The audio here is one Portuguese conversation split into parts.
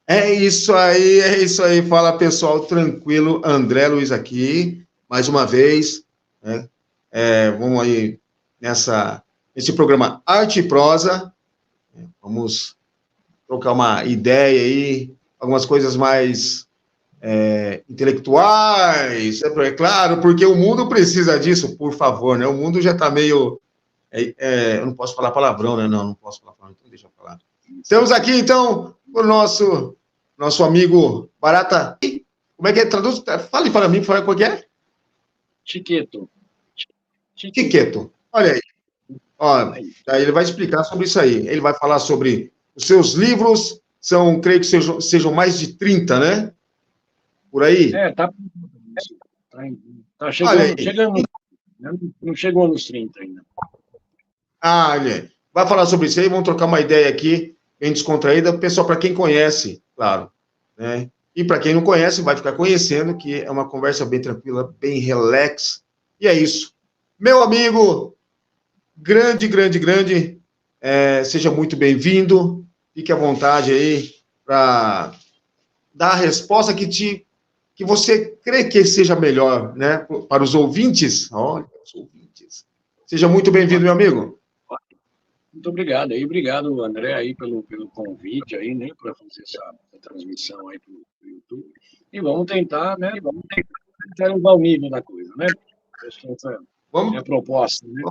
É isso aí. Fala pessoal, tranquilo. André Luiz aqui, mais uma vez, né? Vamos aí nesse programa Arte e Prosa. Vamos trocar uma ideia aí, algumas coisas mais intelectuais, claro, porque o mundo precisa disso, por favor, né? O mundo já está meio. Eu não posso falar palavrão, né? Não posso falar palavrão, então deixa eu falar. Estamos aqui, então, com o nosso amigo Barata. Como é que é? Traduz? Fale para mim, qual é que é? Chiqueto. Chiqueto. Olha aí. Ó, aí ele vai explicar sobre isso aí. Ele vai falar sobre os seus livros, creio que sejam mais de 30, né? Por aí. Tá chegando, não chegou nos 30 ainda. Olha aí. Vai falar sobre isso aí, vamos trocar uma ideia aqui, bem descontraída. Pessoal, para quem conhece, claro, né? E para quem não conhece, vai ficar conhecendo, que é uma conversa bem tranquila, bem relax. E é isso. Meu amigo, grande, seja muito bem-vindo. Fique à vontade aí para dar a resposta que você crê que seja melhor, né? Para os ouvintes. Olha, os ouvintes. Seja muito bem-vindo, meu amigo. Muito obrigado aí, obrigado, André, aí pelo convite aí, né, para fazer essa transmissão aí para o YouTube. E vamos tentar, né, elevar o nível da coisa, né? Acho que essa é a proposta, né?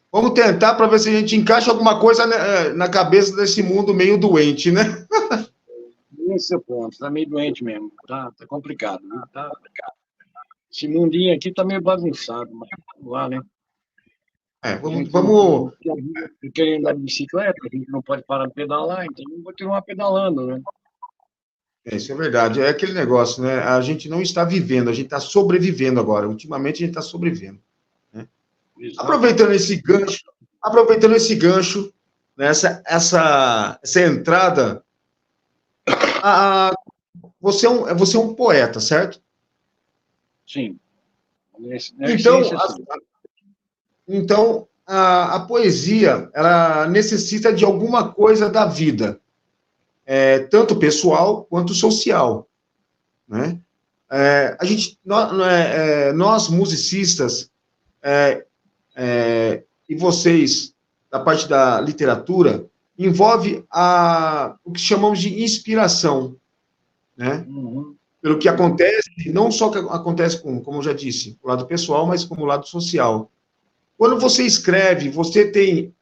Vamos tentar para ver se a gente encaixa alguma coisa na cabeça desse mundo meio doente, né? Esse é o ponto, tá meio doente mesmo, tá complicado, né? Esse mundinho aqui tá meio bagunçado, mas vamos lá, né? Vamos. Querendo andar de bicicleta, a gente não pode parar de pedalar, então vamos continuar pedalando, né? Isso é verdade. É aquele negócio, né? A gente não está vivendo, a gente está sobrevivendo agora. Ultimamente a gente está sobrevivendo. Né? Aproveitando esse gancho, né? essa entrada, você é um poeta, certo? Sim. Então, a poesia, ela necessita de alguma coisa da vida, tanto pessoal quanto social, né? Nós musicistas, e vocês, da parte da literatura, envolve o que chamamos de inspiração, né? Uhum. Pelo que acontece, não só que acontece como eu já disse, o lado pessoal, mas como o lado social. Quando você escreve, você tem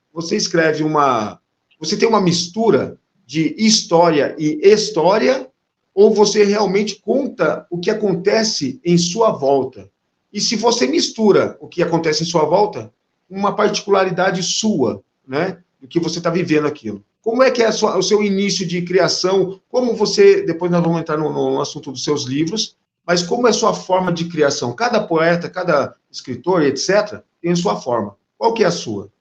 uma mistura de história e história, ou você realmente conta o que acontece em sua volta? E se você mistura o que acontece em sua volta, uma particularidade sua, né, do que você está vivendo aquilo. Como é que é o seu início de criação? Como você, depois nós vamos entrar no assunto dos seus livros, mas como é a sua forma de criação? Cada poeta, cada escritor, etc., tem a sua forma. Qual que é a sua?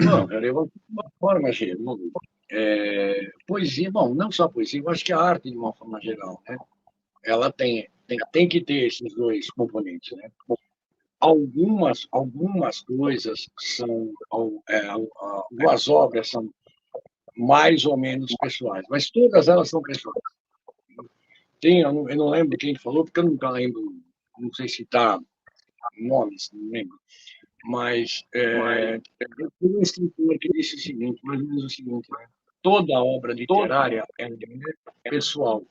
Bom, cara, eu vou de uma forma geral. Poesia, bom, não só poesia, eu acho que a arte, de uma forma geral, né? Ela tem que ter esses dois componentes, né? Algumas coisas são, algumas obras são mais ou menos pessoais, mas todas elas são pessoais. Eu não lembro quem falou, porque eu nunca lembro, não sei citar nomes, não lembro, mas eu fui um escritor que disse o seguinte, mais ou menos o seguinte, né? Toda obra literária é pessoal,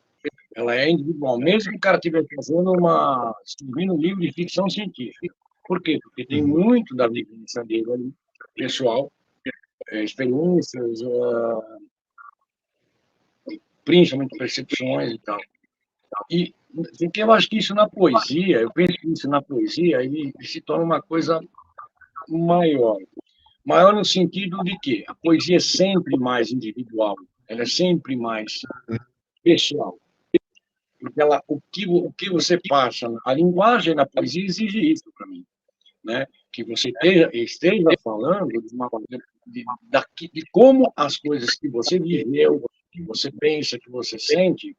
ela é individual, mesmo que o cara estiver escrevendo um livro de ficção científica. Por quê? Porque tem muito da vivência dele ali, pessoal, experiências, principalmente percepções e tal. E eu acho que isso na poesia, eu penso que isso na poesia, ele se torna uma coisa maior. Maior no sentido de que a poesia é sempre mais individual, ela é sempre mais pessoal. Porque o que você passa, a linguagem na poesia exige isso para mim, né? Que você esteja falando de como as coisas que você viveu, que você pensa, que você sente,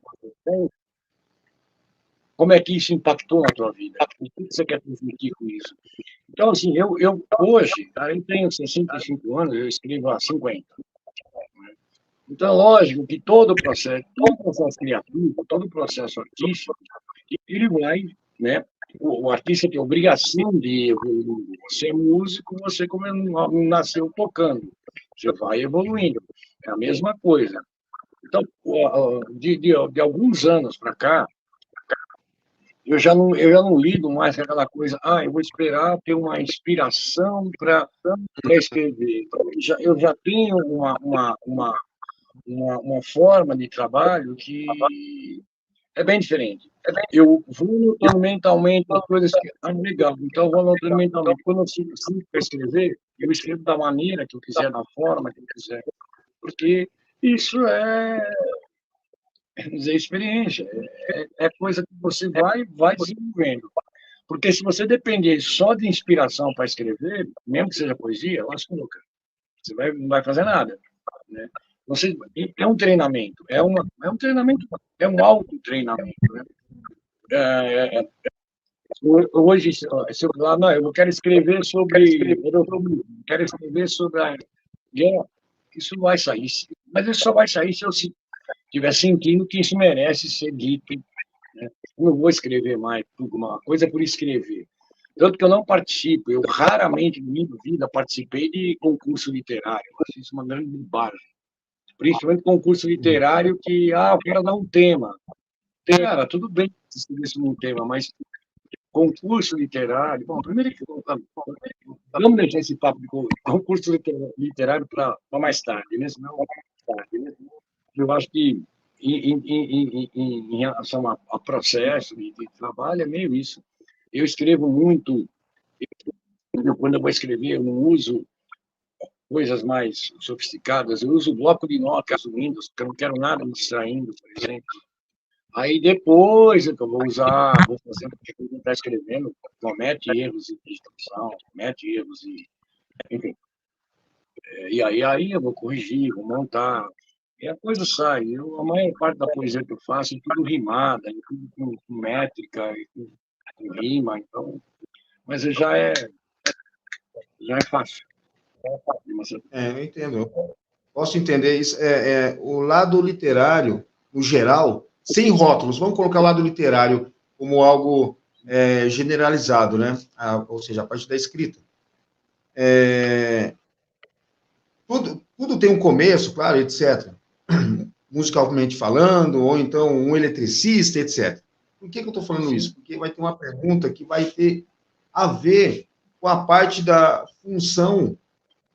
como é que isso impactou na tua vida? O que você quer transmitir com isso? Então, assim, eu hoje, cara, eu tenho 65 anos, eu escrevo há 50. Né? Então, lógico que todo o processo criativo, todo o processo artístico, ele vai, né? O artista tem a obrigação de evoluir. Você é músico, você como não nasceu tocando, você vai evoluindo. É a mesma coisa. Então, de alguns anos para cá, eu já não lido mais com aquela coisa, eu vou esperar ter uma inspiração para escrever. Eu já tenho uma forma de trabalho que é bem diferente. Eu vou notando mentalmente as coisas que. Legal. Então, eu vou notando mentalmente. Quando eu sinto para escrever, eu escrevo da maneira que eu quiser, da forma que eu quiser. Porque isso vamos dizer, experiência. É coisa que você vai desenvolvendo. Porque se você depender só de inspiração para escrever, mesmo que seja poesia, lascou, cara. Você não vai fazer nada. Né? É um treinamento, é um treinamento, é um autotreinamento. Né? Hoje, se eu falar, não, eu quero escrever sobre erotismo, quero escrever sobre a guerra, isso vai sair. Mas isso só vai sair se eu estiver sentindo que isso merece ser dito. Né? Eu não vou escrever mais alguma coisa por escrever. Tanto que eu não participo, eu raramente, na minha vida, participei de concurso literário. Eu acho isso uma grande bobagem. Principalmente concurso literário que, eu quero dar um tema. Cara, tudo bem se escrever sobre um tema, mas concurso literário. Bom, primeiro que. Vamos deixar esse papo de concurso literário para mais tarde, né? Senão, eu acho que, em relação a processo de trabalho, é meio isso. Eu escrevo muito. Quando eu vou escrever, eu não uso coisas mais sofisticadas. Eu uso bloco de notas do Windows, porque eu não quero nada me distraindo, por exemplo. Aí depois é que eu vou fazer o que eu está escrevendo, comete erros de digitação, comete erros de. Enfim. E aí eu vou corrigir, vou montar. E a coisa sai. A maior parte da poesia que eu faço é tudo rimada, é tudo com métrica, com rima, então. Mas já é fácil. Eu entendo. Eu posso entender isso. O lado literário, no geral, sem rótulos, vamos colocar o lado literário como algo generalizado, né? Ou seja, a parte da escrita. Tudo tem um começo, claro, etc. Musicalmente falando, ou então um eletricista, etc. Por que eu estou falando isso? Porque vai ter uma pergunta que vai ter a ver com a parte da função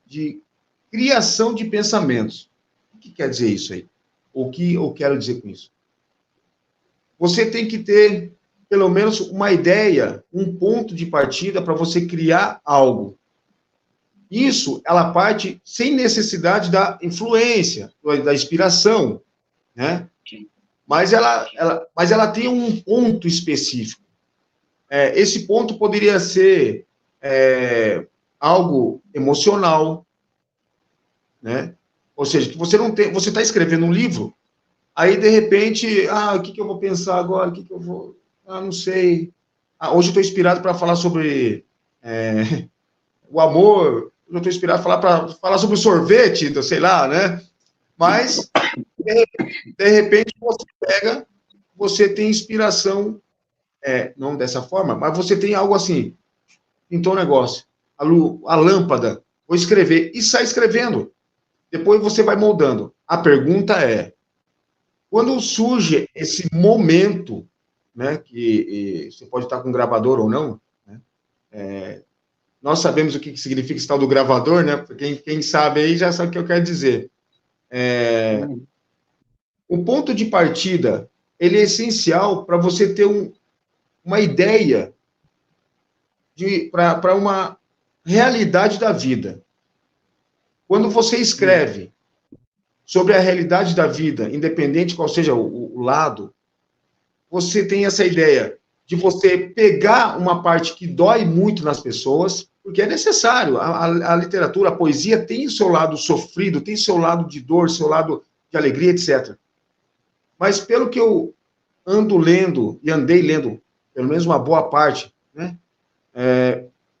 de criação de pensamentos. O que quer dizer isso aí? O que eu quero dizer com isso? Você tem que ter, pelo menos, uma ideia, um ponto de partida para você criar algo. Isso, ela parte sem necessidade da influência, da inspiração, né? Mas ela tem um ponto específico. Esse ponto poderia ser algo emocional, né? Ou seja, que você não tem, você está escrevendo um livro, aí de repente, o que eu vou pensar agora? O que eu vou? Não sei. Hoje eu estou inspirado para falar sobre o amor. Eu estou inspirado para falar sobre o sorvete, então, sei lá, né? Mas de repente você pega, você tem inspiração, não dessa forma, mas você tem algo assim, pintou um negócio, a lâmpada, vou escrever e sai escrevendo. Depois você vai moldando. A pergunta é, quando surge esse momento, né, que você pode estar com um gravador ou não, né, nós sabemos o que significa esse tal do gravador, né? Quem sabe aí já sabe o que eu quero dizer. O ponto de partida, ele é essencial para você ter uma ideia para uma realidade da vida. Quando você escreve sobre a realidade da vida, independente qual seja o lado, você tem essa ideia de você pegar uma parte que dói muito nas pessoas, porque é necessário. A literatura, a poesia tem o seu lado sofrido, tem seu lado de dor, seu lado de alegria, etc. Mas pelo que eu ando lendo, e andei lendo, pelo menos uma boa parte, né,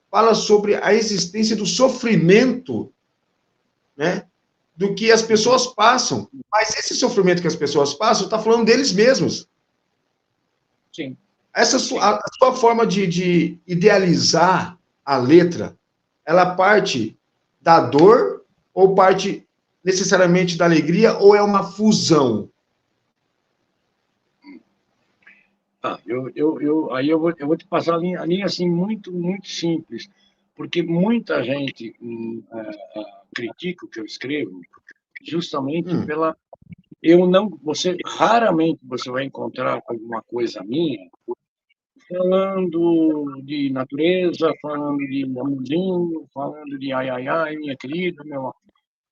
fala sobre a existência do sofrimento, né, do que as pessoas passam. Mas esse sofrimento que as pessoas passam está falando deles mesmos. Sim. Essa a sua forma de idealizar a letra, ela parte da dor ou parte necessariamente da alegria ou é uma fusão? Aí eu vou te passar a linha assim, muito, muito simples, porque muita gente critica o que eu escrevo justamente pela... Raramente você vai encontrar alguma coisa minha falando de natureza, falando de amorzinho, falando de ai, ai, ai, minha querida, meu,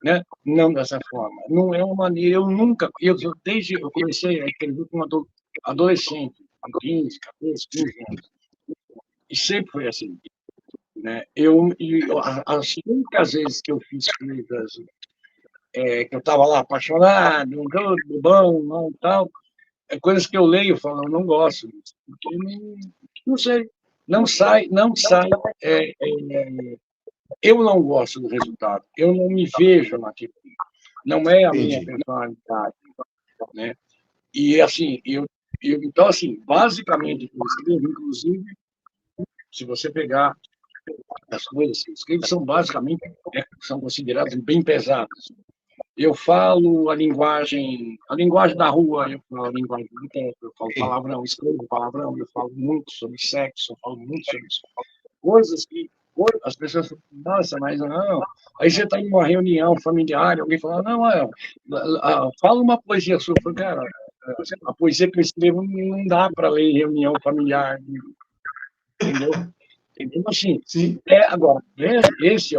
né? Não dessa forma. Não é uma maneira, desde eu comecei a escrever com adolescente, com 15, 14, 15 anos, e sempre foi assim, né? As únicas vezes que eu fiz coisas que eu estava lá apaixonado, todo bom, não, tal, coisas que eu leio e falo, eu não gosto disso, porque não sei, não sai, eu não gosto do resultado, eu não me vejo naquilo, não é a minha Entendi. personalidade, né? E assim, então assim, basicamente eu escrevo, inclusive, se você pegar as coisas que eu escrevo, são basicamente são consideradas bem pesadas. Eu falo a linguagem da rua, eu falo a linguagem do tempo, eu falo palavrão, escrevo palavrão, eu falo muito sobre sexo, eu falo muito sobre coisas que as pessoas falam, nossa, mas não. Aí você está em uma reunião familiar, alguém fala, não, fala uma poesia sua. Eu falo, cara, a poesia que eu escrevo não dá para ler em reunião familiar, entendeu? Então, assim, Sim. agora, esse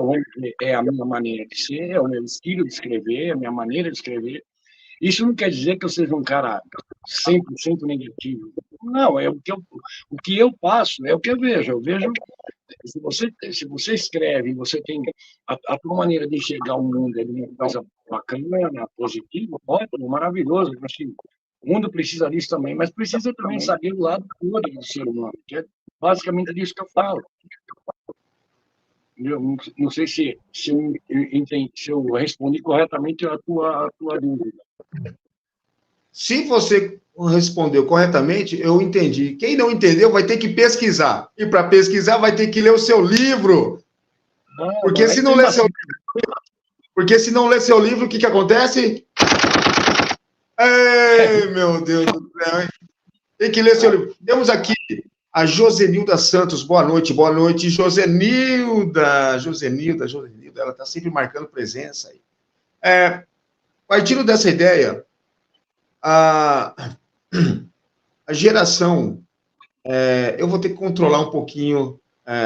é a minha maneira de ser, é o meu estilo de escrever, é a minha maneira de escrever. Isso não quer dizer que eu seja um cara 100% negativo. Não, o que eu passo é o que eu vejo. Eu vejo, se você escreve, você tem a tua maneira de enxergar o mundo é uma coisa bacana, positiva, ótimo, maravilhoso. Eu acho que o mundo precisa disso também, mas precisa também saber o lado todo do ser humano, que é basicamente disso que eu falo. Eu não sei se eu respondi corretamente a tua dúvida. Se você respondeu corretamente, eu entendi. Quem não entendeu vai ter que pesquisar. E para pesquisar vai ter que ler o seu livro. Porque se não ler seu livro, o que acontece? Ei, meu Deus do céu, hein? Tem que ler seu livro. Temos aqui a Josenilda Santos. Boa noite, Josenilda. Josenilda, ela está sempre marcando presença aí. Partindo dessa ideia, a geração, eu vou ter que controlar um pouquinho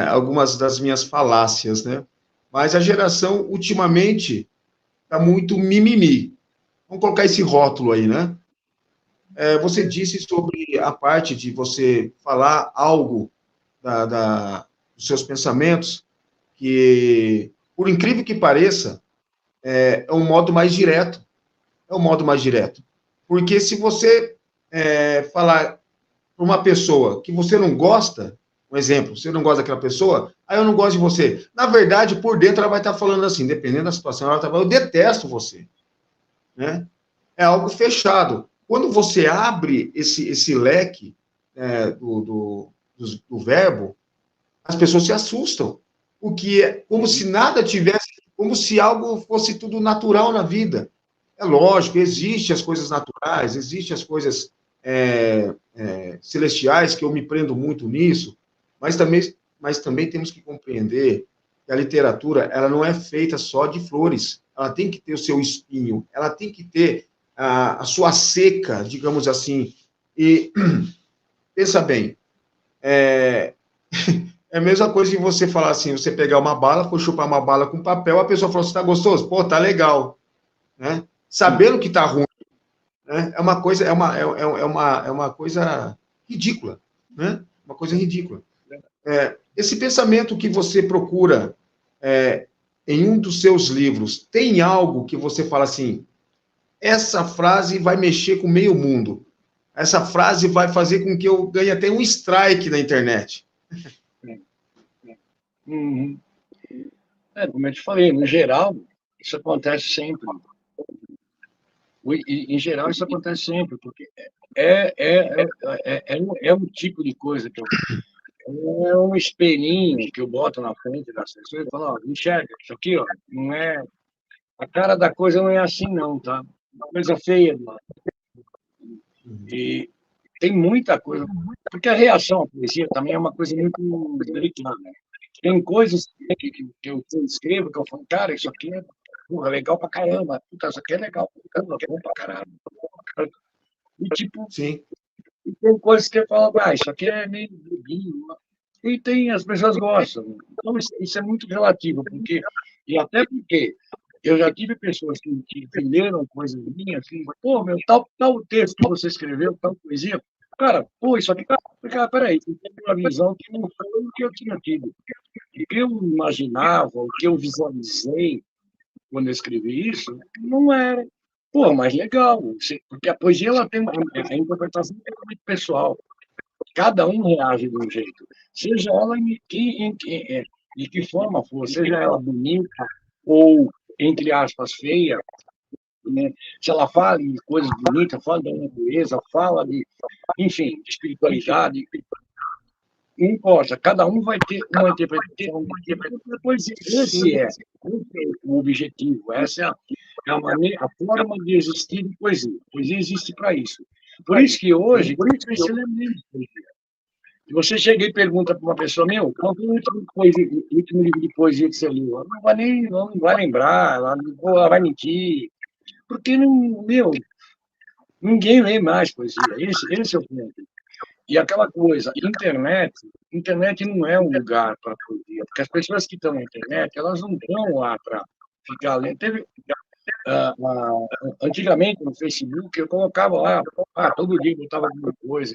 algumas das minhas falácias, né? Mas a geração, ultimamente, está muito mimimi. Vamos colocar esse rótulo aí, né? Você disse sobre a parte de você falar algo dos seus pensamentos, que, por incrível que pareça, é um modo mais direto. É um modo mais direto. Porque se você falar para uma pessoa que você não gosta, um exemplo, você não gosta daquela pessoa, aí eu não gosto de você. Na verdade, por dentro, ela vai estar falando assim, dependendo da situação, ela vai estar falando, eu detesto você. Né? É algo fechado. Quando você abre esse leque do verbo, as pessoas se assustam. O que é como se nada tivesse, como se algo fosse tudo natural na vida. É lógico, existem as coisas naturais, existem as coisas celestiais, que eu me prendo muito nisso, mas também temos que compreender que a literatura ela não é feita só de flores, ela tem que ter o seu espinho, ela tem que ter a sua seca, digamos assim. E pensa bem, é a mesma coisa que você falar assim, você pegar uma bala, for chupar uma bala com papel, a pessoa falou, você tá gostoso? Pô, tá legal. Né? Sabendo que tá ruim, né? É uma coisa ridícula, né? Uma coisa ridícula. Esse pensamento que você procura em um dos seus livros, tem algo que você fala assim, essa frase vai mexer com meio mundo, essa frase vai fazer com que eu ganhe até um strike na internet. Uhum. Como eu te falei, no geral, isso acontece sempre. Em geral, isso acontece sempre, porque é um tipo de coisa que é um espelhinho que eu boto na frente das pessoas e falo, ó, enxerga, isso aqui, ó, não é, a cara da coisa não é assim não, tá? Uma coisa feia, mano. E tem muita coisa, porque a reação à poesia também é uma coisa muito delicada, né? Tem coisas que eu escrevo que eu falo, cara, isso aqui é porra, legal pra caramba, puta, isso aqui é legal, porra, é bom pra caralho. E, tipo, Sim. e tem coisas que eu falo, ah, isso aqui é meio bobinho. E tem, as pessoas gostam. Então, isso é muito relativo, porque, e até porque eu já tive pessoas que leram coisas minhas, assim, pô, meu, tal texto que você escreveu, tal poesia, cara, pô, isso aqui, cara, peraí, tem uma visão que não foi o que eu tinha tido. O que eu imaginava, o que eu visualizei quando eu escrevi isso, não era. Pô, mas legal, porque a poesia ela tem a interpretação totalmente pessoal. Cada um reage de um jeito. Seja ela de que forma for, seja ela bonita ou, entre aspas, feia, né? Se ela fala de coisas bonitas, fala da natureza, fala de, enfim, de espiritualidade, não importa, cada um vai ter uma interpretação. Depois, esse é o objetivo, essa é a maneira, a forma de existir de poesia. A poesia existe para isso. Por isso que hoje, tem esse elemento de poesia. Se você chega e pergunta para uma pessoa, meu, qual foi o último livro de poesia que você leu? Ela não vai lembrar, ela vai mentir. Porque, não, meu, ninguém lê mais poesia. Esse é o ponto. E aquela coisa, internet não é um lugar para poesia, porque as pessoas que estão na internet, elas não estão lá para ficar lendo. Antigamente, no Facebook, eu colocava lá, todo dia botava alguma coisa.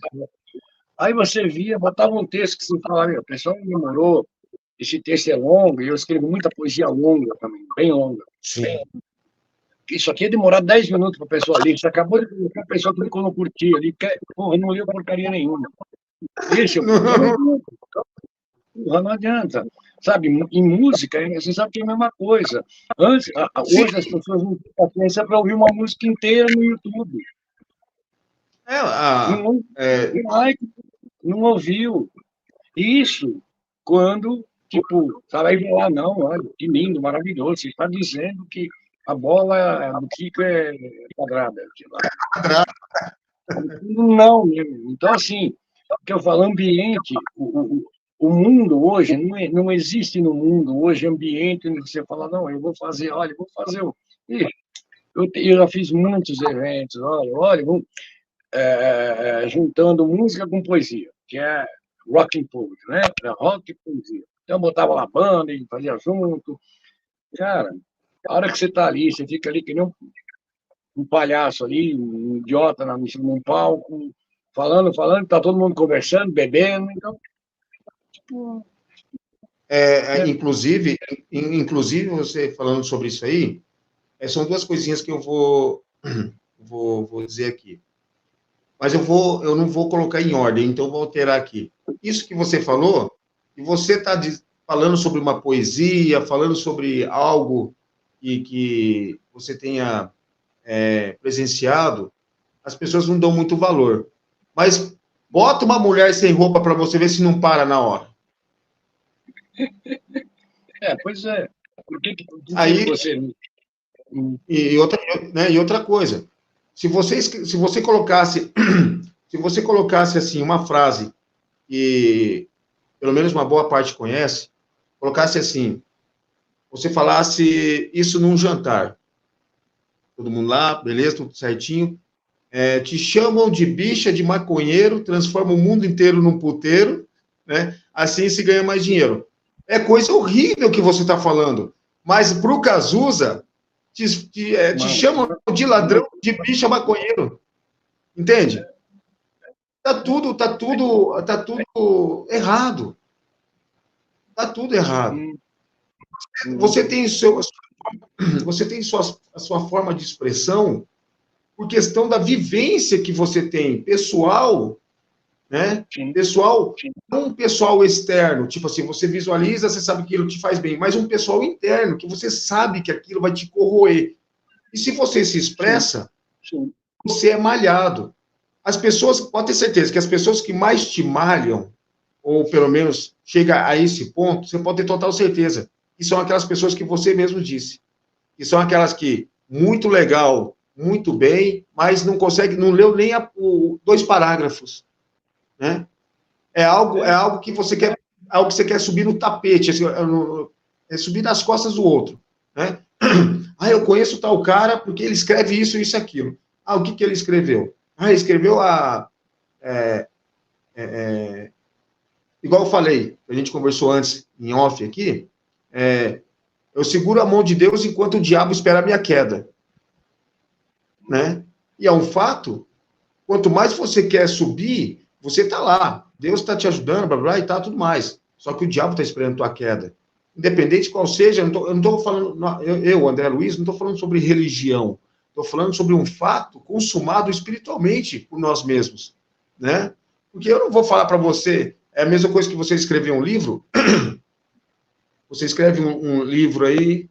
Aí você via, botava um texto que você falava, meu, o pessoal demorou, esse texto é longo, e eu escrevo muita poesia longa também, bem longa. Sim. Isso aqui ia demorar 10 minutos para a pessoa ler. Você acabou de colocar, a pessoa clicou no curtir ali, porra, não leu porcaria nenhuma. Esse é o problema. Porra, não adianta. Sabe, em música, você sabe que é a mesma coisa. Hoje as pessoas não têm paciência para ouvir uma música inteira no YouTube. Não, não ouviu. Isso quando, tipo, sabe, aí vai lá, não, olha, que lindo, maravilhoso, você está dizendo que a bola do Kiko é quadrada. Não, então, assim, o que eu falo, ambiente, o mundo hoje, não existe no mundo hoje ambiente onde você fala, não, eu vou fazer, olha, eu vou fazer. Eu já fiz muitos eventos, olha, juntando música com poesia, que é rock and poetry, né? Rock e poesia. Então, eu botava lá banda e fazia junto. Cara, a hora que você está ali, você fica ali que nem um palhaço ali, um idiota num palco, falando, tá todo mundo conversando, bebendo, então, tipo... Inclusive, você falando sobre isso aí, são duas coisinhas que eu vou dizer aqui. Mas eu não vou colocar em ordem, então vou alterar aqui. Isso que você falou, e você está falando sobre uma poesia, falando sobre algo que você tenha presenciado, as pessoas não dão muito valor. Mas bota uma mulher sem roupa para você ver se não para na hora. Pois é. Por que Aí, você... e outra coisa, se você colocasse assim uma frase que pelo menos uma boa parte conhece, colocasse assim, você falasse isso num jantar, todo mundo lá, beleza, tudo certinho, te chamam de bicha, de maconheiro, transforma o mundo inteiro num puteiro, né? Assim se ganha mais dinheiro. É coisa horrível que você está falando, mas para o Cazuza te chamam de ladrão, de bicha, maconheiro, entende? Tá tudo errado. Tá tudo errado. Você tem a sua forma de expressão por questão da vivência que você tem, pessoal, né? Pessoal, não um pessoal externo, tipo assim, você visualiza, você sabe que aquilo te faz bem, mas um pessoal interno, que você sabe que aquilo vai te corroer. E se você se expressa, Sim. Você é malhado. As pessoas, pode ter certeza que as pessoas que mais te malham, ou pelo menos chega a esse ponto, você pode ter total certeza, que são aquelas pessoas que você mesmo disse, que são aquelas que, muito legal, muito bem, mas não consegue, não leu nem 2 parágrafos, né? É algo que você quer, algo que você quer subir no tapete, assim, é subir nas costas do outro, né? Ah, eu conheço tal cara porque ele escreve isso, isso e aquilo. Ah, o que que ele escreveu? Ah, ele escreveu é, igual eu falei, a gente conversou antes em off aqui, é, eu seguro a mão de Deus enquanto o diabo espera a minha queda, né? E é um fato, quanto mais você quer subir, você está lá, Deus está te ajudando, blá, blá, e tá tudo mais. Só que o diabo está esperando a tua queda. Independente qual seja, eu não estou falando, eu, André Luiz, não estou falando sobre religião, estou falando sobre um fato consumado espiritualmente por nós mesmos, né? Porque eu não vou falar para você, é a mesma coisa que você escrever um livro, você escreve um livro aí,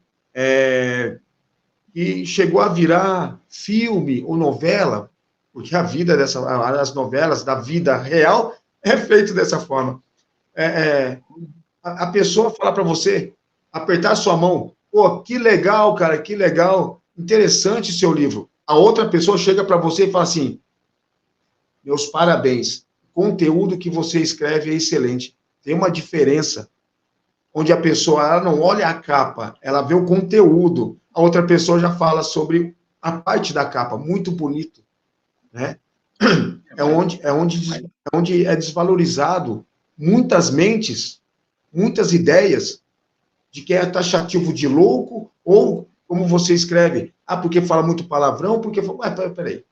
que chegou a virar filme ou novela, porque a vida as novelas da vida real é feito dessa forma. É, é, a pessoa falar para você, apertar a sua mão, pô, que legal, cara, que legal, interessante seu livro. A outra pessoa chega para você e fala assim, meus parabéns, o conteúdo que você escreve é excelente. Tem uma diferença onde a pessoa ela não olha a capa, ela vê o conteúdo. A outra pessoa já fala sobre a parte da capa, muito bonito, né? É onde é desvalorizado muitas mentes, muitas ideias de que é taxativo de louco, ou, como você escreve, porque fala muito palavrão, porque... Ué, peraí.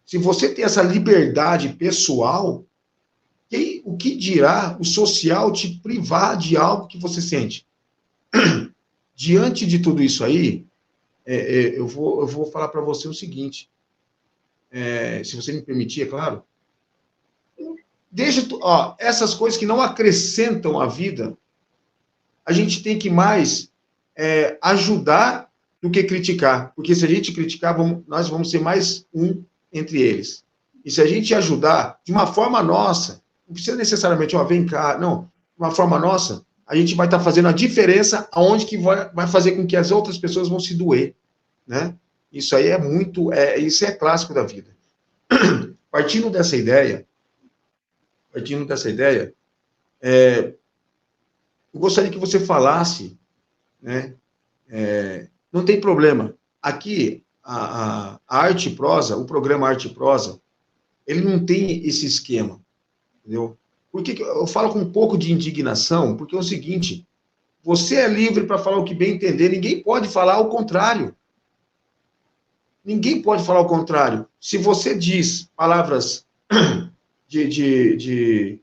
Se você tem essa liberdade pessoal, o que dirá o social te privar de algo que você sente? Diante de tudo isso aí, eu vou falar para você o seguinte, se você me permitir, é claro, deixa, essas coisas que não acrescentam à vida, a gente tem que mais ajudar do que criticar, porque se a gente criticar, nós vamos ser mais um entre eles. E se a gente ajudar de uma forma nossa, não precisa necessariamente, vem cá, não, de uma forma nossa, a gente vai estar fazendo a diferença aonde que vai fazer com que as outras pessoas vão se doer, né? Isso aí isso é clássico da vida. Partindo dessa ideia, eu gostaria que você falasse, né? Não tem problema. Aqui, a arte e prosa, o programa Arte e Prosa, ele não tem esse esquema, entendeu? Por que eu falo com um pouco de indignação? Porque é o seguinte, você é livre para falar o que bem entender, ninguém pode falar o contrário. Ninguém pode falar o contrário. Se você diz palavras de, de, de,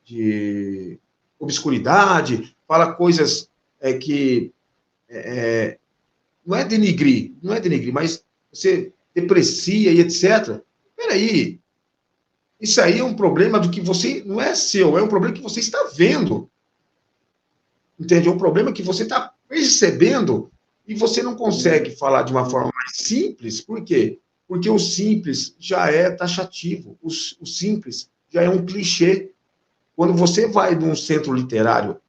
de obscuridade, fala coisas que não é denigrir, mas você deprecia e etc. Peraí, isso aí é um problema do que você, não é seu, é um problema que você está vendo, entende? É um problema que você está percebendo e você não consegue falar de uma forma mais simples, por quê? Porque o simples já é taxativo, o simples já é um clichê. Quando você vai num centro literário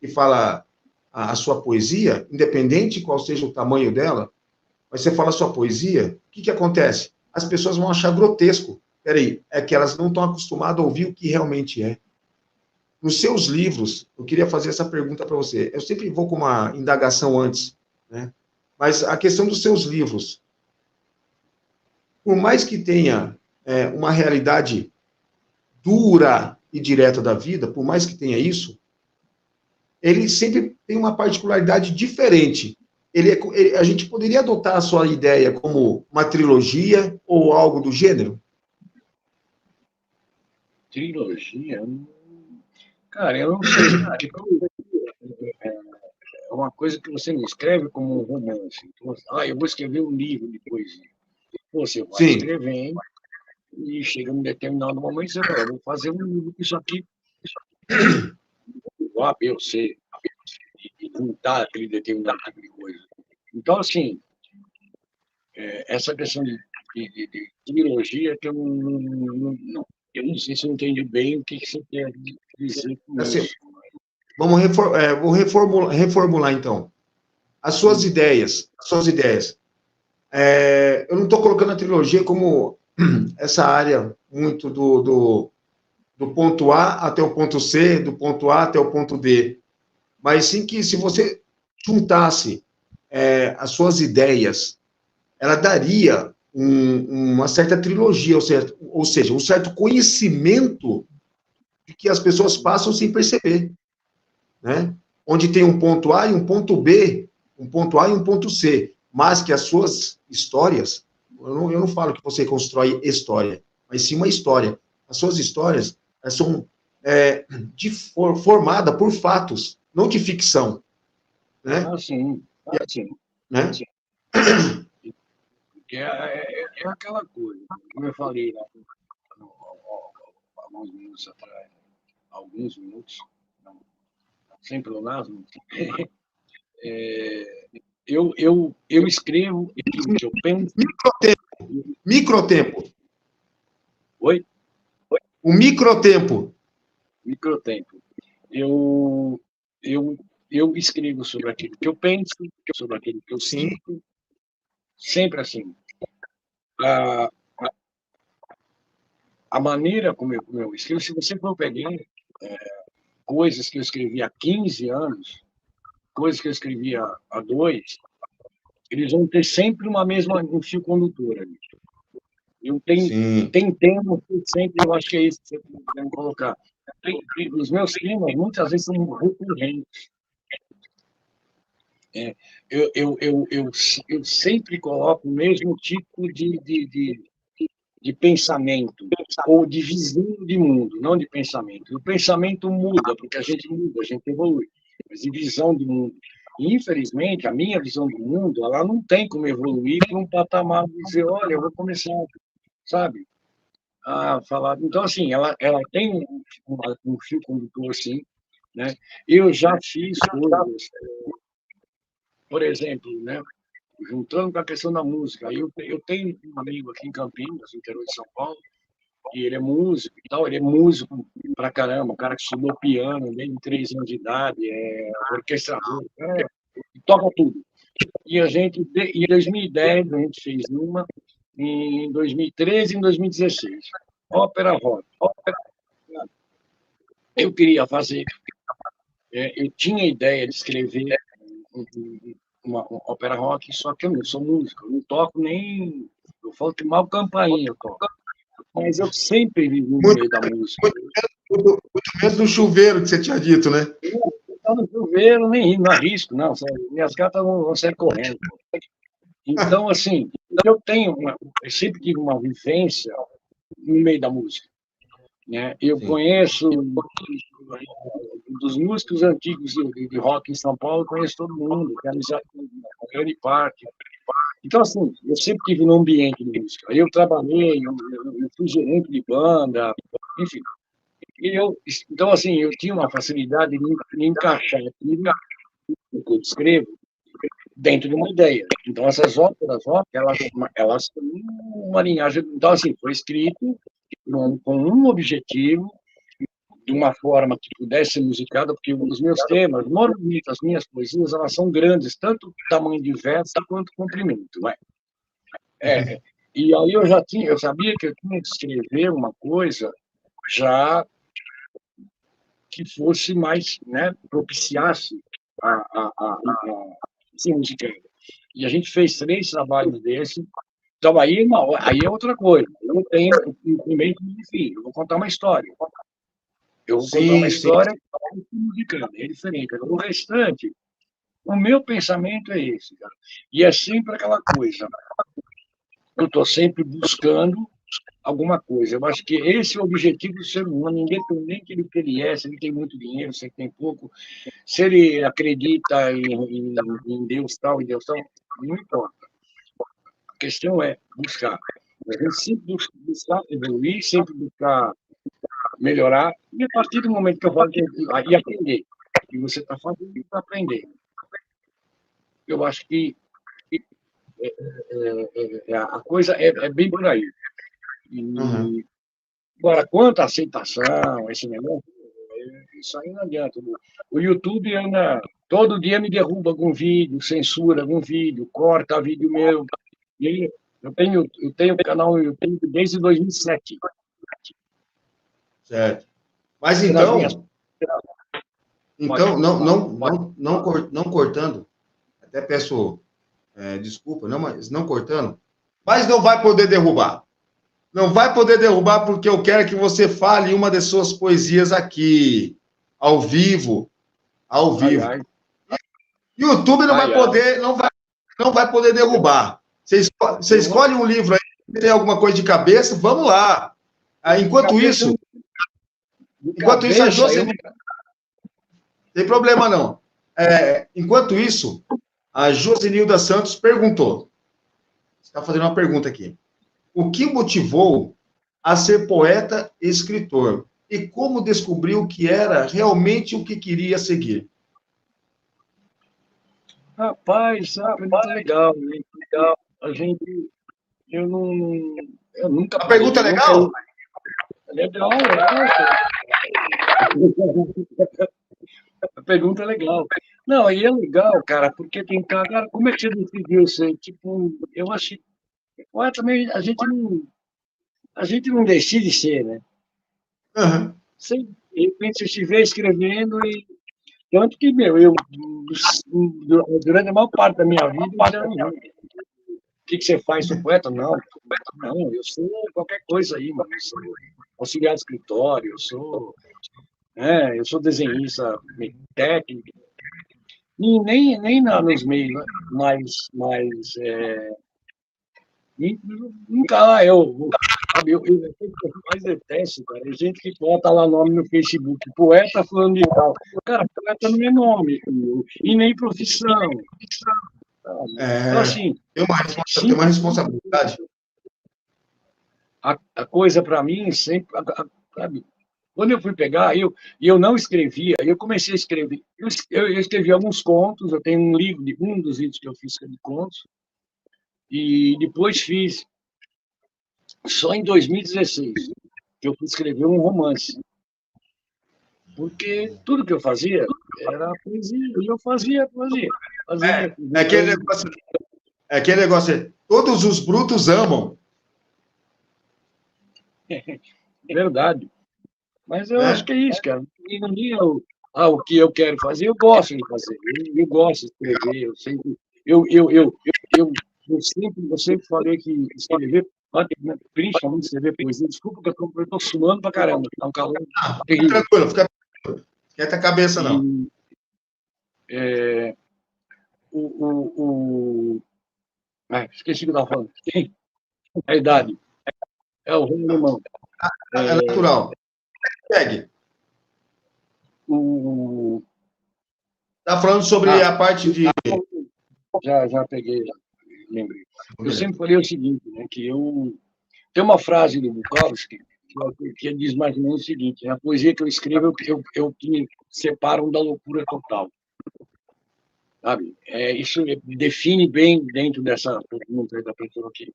e fala a sua poesia, independente qual seja o tamanho dela, mas você fala a sua poesia, o que, que acontece? As pessoas vão achar grotesco. Peraí, é que elas não estão acostumadas a ouvir o que realmente é. Nos seus livros, eu queria fazer essa pergunta para você. Eu sempre vou com uma indagação antes, né? Mas a questão dos seus livros, por mais que tenha uma realidade dura e direta da vida, por mais que tenha isso, ele sempre tem uma particularidade diferente. A gente poderia adotar a sua ideia como uma trilogia ou algo do gênero? Trilogia? Cara, eu não sei. Tipo, é uma coisa que você não escreve como um romance. Então, eu vou escrever um livro de poesia. Você vai Sim, escrevendo e chega num determinado momento você fala, vou fazer um livro com isso aqui, A, B ou C, e juntar aquele determinado tipo de coisa. Então, assim, essa questão de trilogia que eu não sei se eu entendi bem o que você quer dizer com Assim, isso. vamos vou reformular, então. As suas ideias, eu não estou colocando a trilogia como essa área muito do ponto A até o ponto C, do ponto A até o ponto D, mas sim que se você juntasse as suas ideias, ela daria uma certa trilogia, ou seja, um certo conhecimento que as pessoas passam sem perceber, né? Onde tem um ponto A e um ponto B, um ponto A e um ponto C, mas que as suas histórias, eu não falo que você constrói história, mas sim uma história. As suas histórias são formadas por fatos, não de ficção, né? Ah, sim, sim. Né? Porque é aquela coisa, como eu falei lá alguns minutos, não, sem pleonasmo, eu escrevo aquilo que eu penso. Microtempo. Oi? O microtempo. Microtempo. Eu escrevo sobre aquilo que eu penso, sobre aquilo que eu sinto, sempre assim. A, a maneira como eu escrevo, se você for pegar coisas que eu escrevi há 15 anos, coisas que eu escrevi há 2, eles vão ter sempre um fio condutor ali. Tem temas que sempre, eu acho que é isso que você tem que colocar. Os meus temas, muitas vezes, são recorrentes. Eu sempre coloco o mesmo tipo de pensamento, ou de visão de mundo, não de pensamento. O pensamento muda, porque a gente muda, a gente evolui, mas de visão de mundo. E, infelizmente, a minha visão do mundo, ela não tem como evoluir para um patamar de dizer, olha, eu vou começar, sabe, a falar. Então, assim, ela tem um fio condutor, sim, né? Eu já fiz coisas, por exemplo, né? Juntando com a questão da música. Eu tenho um amigo aqui em Campinas, no interior de São Paulo, e ele é músico e tal, ele é músico pra caramba, um cara que estudou piano desde 3 anos de idade, é orquestrador, toca tudo. E em 2010, a gente fez uma, em 2013 e em 2016. Ópera rock. Eu queria fazer, eu tinha a ideia de escrever uma ópera rock, só que eu não sou músico, eu não toco nem. Eu falo que mal campainha eu toco. Mas eu sempre vivi no meio da música. Muito menos no chuveiro que você tinha dito, né? Eu no chuveiro, nem não arrisco, não. Minhas gatas vão sair correndo. Então, assim, eu sempre tive uma vivência no meio da música. Né? Eu conheço dos músicos antigos de rock em São Paulo, eu conheço todo mundo, tenho amizade com a grande parte. Então, assim, eu sempre tive no ambiente de música. Eu trabalhei, eu fui gerente de banda, enfim. Então, assim, eu tinha uma facilidade de me encaixar aquilo que eu escrevo dentro de uma ideia. Então, essas óperas, elas têm uma linhagem. Então, assim, foi escrito com um objetivo, de uma forma que pudesse ser musicada, porque os meus temas, normalmente as minhas poesias, elas são grandes, tanto tamanho de verso quanto comprimento. Vai. E aí eu sabia que eu tinha que escrever uma coisa já que fosse mais, né, propiciasse a ser musicada. E a gente fez 3 trabalhos desse. Então, aí é outra coisa. Eu tenho um primeiro e fim. Eu vou contar uma história. Eu vou contar uma história musicada, é diferente. O restante, o meu pensamento é esse, cara. E é sempre aquela coisa. Eu estou sempre buscando alguma coisa. Eu acho que esse é o objetivo do ser humano, independente do que ele é, se ele tem muito dinheiro, se ele tem pouco, se ele acredita em Deus tal, em Deus tal, não importa. A questão é buscar. A gente sempre buscar evoluir, sempre buscar melhorar, e a partir do momento que eu falo e aprender, que você está fazendo para aprender. Eu acho que a coisa é bem por aí. Uhum. E, agora, quanto à aceitação, esse negócio, isso aí não adianta. O YouTube ainda, todo dia me derruba algum vídeo, censura algum vídeo, corta vídeo meu. E aí, eu tenho canal no YouTube desde 2007. Certo. Mas Nas minhas. então não cortando, até peço desculpa, não, mas não cortando, mas não vai poder derrubar. Não vai poder derrubar porque eu quero que você fale uma das suas poesias aqui, ao vivo, ao Ai, vivo. ai, YouTube ai, ai. não vai poder derrubar. Você Eu vou. escolhe um livro aí, tem alguma coisa de cabeça, vamos lá. Enquanto Cabeça, isso, de a cabeça, eu Jocelyn, não. não tem problema não. Enquanto isso, a Josenilda Santos perguntou, está fazendo uma pergunta aqui. O que motivou a ser poeta e escritor? E como descobriu que era realmente o que queria seguir? Rapaz, é muito legal, né? A gente, eu não, eu nunca A pergunta parei, é nunca. legal? Legal, legal. A pergunta é legal. Não, e é legal, cara, porque tem cara, como é que você decidiu ser? Tipo, eu acho que poeta também a gente não decide ser, né? Uhum. Você, de repente, você estiver escrevendo e tanto que, meu, eu durante a maior parte da minha vida, eu já não, o que você faz? Sou poeta? Não, não, eu sou qualquer coisa aí, mano. Eu sou auxiliar de escritório, eu sou desenhista técnico, e nem nos meios, né? Nunca sabe, eu mais detesto, cara, é gente que bota lá nome no Facebook, poeta fulano de tal. Cara, poeta não é nome, e nem profissão, sabe? Então, assim, Tem sim, uma responsabilidade. a coisa para mim sempre, sabe? Quando eu fui pegar, eu não escrevia, eu comecei a escrever. Eu escrevi alguns contos, eu tenho um livro, um dos livros que eu fiz de contos, e depois fiz, só em 2016, que eu fui escrever um romance. Porque tudo que eu fazia era poesia, e eu fazia. É aquele negócio, todos os brutos amam, Verdade. Mas eu acho né? que é isso, cara. E não é o que eu quero fazer, eu gosto de fazer. Eu gosto de escrever, eu sempre falei que escrever, principalmente escrever poesia, desculpa que eu estou suando pra caramba, tá um calor Fica terrível. tranquilo, fica quieta a cabeça, não. E esqueci o que eu estava falando. A idade. É o rei alemão. É natural. Segue. O, Está falando sobre a parte de. já peguei, já lembrei. Eu sempre falei o seguinte, né, que tem uma frase do Bukowski que diz mais ou menos o seguinte: né, a poesia que eu escrevo é o que me separam da loucura total. Sabe? Isso define bem dentro dessa pergunta da pessoa aqui.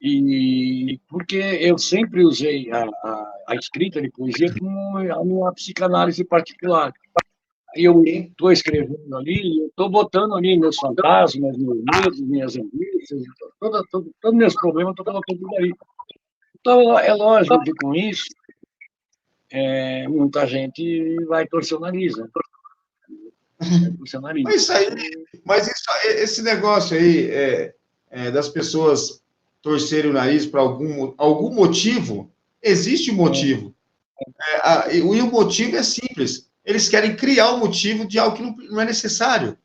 E porque eu sempre usei a escrita de poesia como a minha psicanálise particular. Eu estou escrevendo ali, eu estou botando ali meus fantasmas, meus medos, minhas angústias, todos meus problemas, estou colocando ali. Então, é lógico que com isso, muita gente vai torcer o nariz, né? Vai torcer o nariz. Esse negócio aí das pessoas torcerem o nariz para algum motivo, existe um motivo. E o motivo é simples. Eles querem criar o motivo de algo que não é necessário,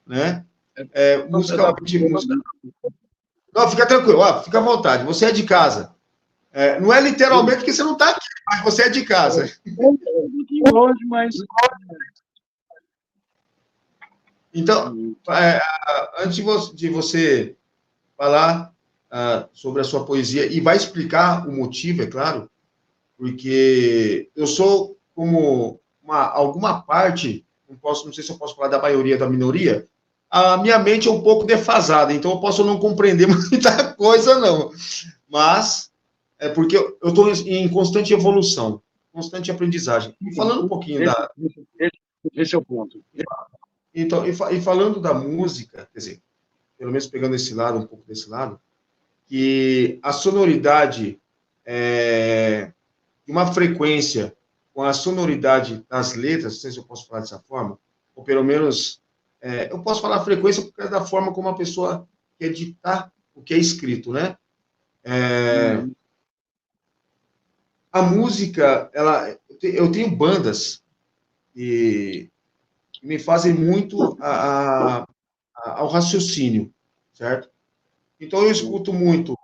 né? Musicalmente. Não, fica tranquilo, fica à vontade. Você é de casa. Não é literalmente porque você não está aqui, mas você é de casa. Longe, mas. Então, antes de você falar sobre a sua poesia, e vai explicar o motivo, é claro, porque eu sou como alguma parte, não sei se eu posso falar da maioria, da minoria, a minha mente é um pouco defasada, então eu posso não compreender muita coisa, não. Mas é porque eu estou em constante evolução, constante aprendizagem. E falando um pouquinho da. Esse é o ponto. Então, e falando da música, quer dizer, pelo menos pegando esse lado, um pouco desse lado, que a sonoridade uma frequência com a sonoridade das letras, não sei se eu posso falar dessa forma, ou pelo menos eu posso falar frequência por causa da forma como a pessoa quer ditar o que é escrito, né? A música, eu tenho bandas que me fazem muito ao raciocínio, certo? Então eu escuto muito,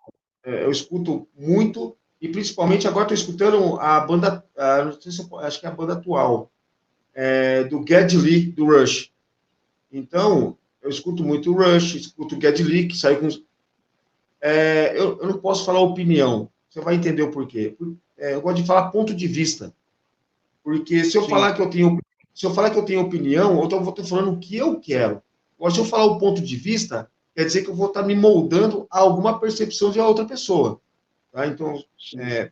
e principalmente agora estou escutando a banda, não sei se acho que é a banda atual, do Geddy Lee, do Rush. Então, eu escuto muito o Rush, escuto o Geddy Lee, que saiu com... eu não posso falar opinião, você vai entender o porquê. Eu gosto de falar ponto de vista, porque se eu falar que eu tenho opinião, eu estou falando o que eu quero. Agora, se eu falar o ponto de vista, quer dizer que eu vou estar me moldando a alguma percepção de outra pessoa. Tá? Então,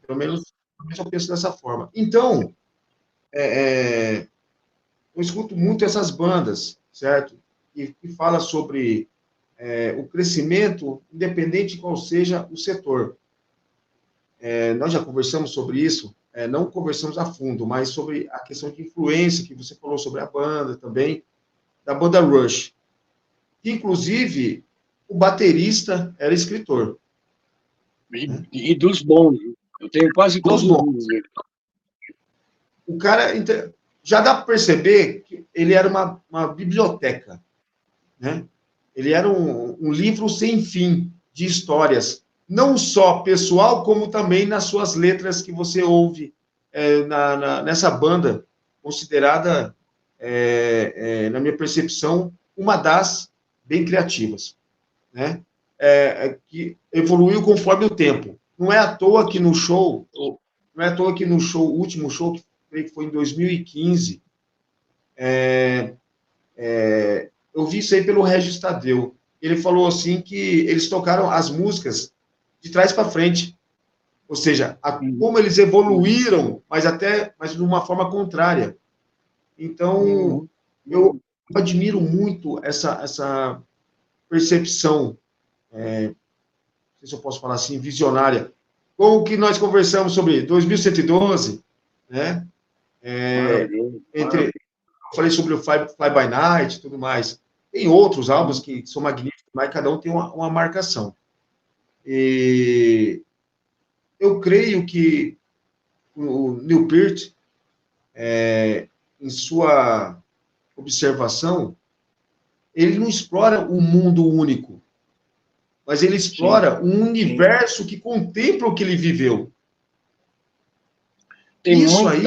pelo menos eu penso dessa forma. Então, eu escuto muito essas bandas, certo? Que fala sobre o crescimento, independente de qual seja o setor. Nós já conversamos sobre isso, não conversamos a fundo, mas sobre a questão de influência, que você falou sobre a banda também, da banda Rush. Que, inclusive, o baterista era escritor. E dos bons. Eu tenho quase todos os livros dele. O cara, já dá para perceber que ele era uma biblioteca, né? Ele era um livro sem fim de histórias, não só pessoal, como também nas suas letras que você ouve nessa banda, considerada, na minha percepção, uma das bem criativas, né? Que evoluiu conforme o tempo. Não é à toa que no show, o último show, que creio que foi em 2015, eu vi isso aí pelo Regis Tadeu. Ele falou assim que eles tocaram as músicas de trás para frente. Ou seja, como eles evoluíram, mas de uma forma contrária. Então, eu admiro muito essa percepção, não sei se eu posso falar assim, visionária. Como que nós conversamos sobre 2112, né? Eu falei sobre o Fly By Night e tudo mais. Tem outros álbuns que são magníficos, mas cada um tem uma marcação. E eu creio que o Neil Peart, em sua observação, ele não explora um mundo único, mas ele explora um universo que contempla o que ele viveu. Isso aí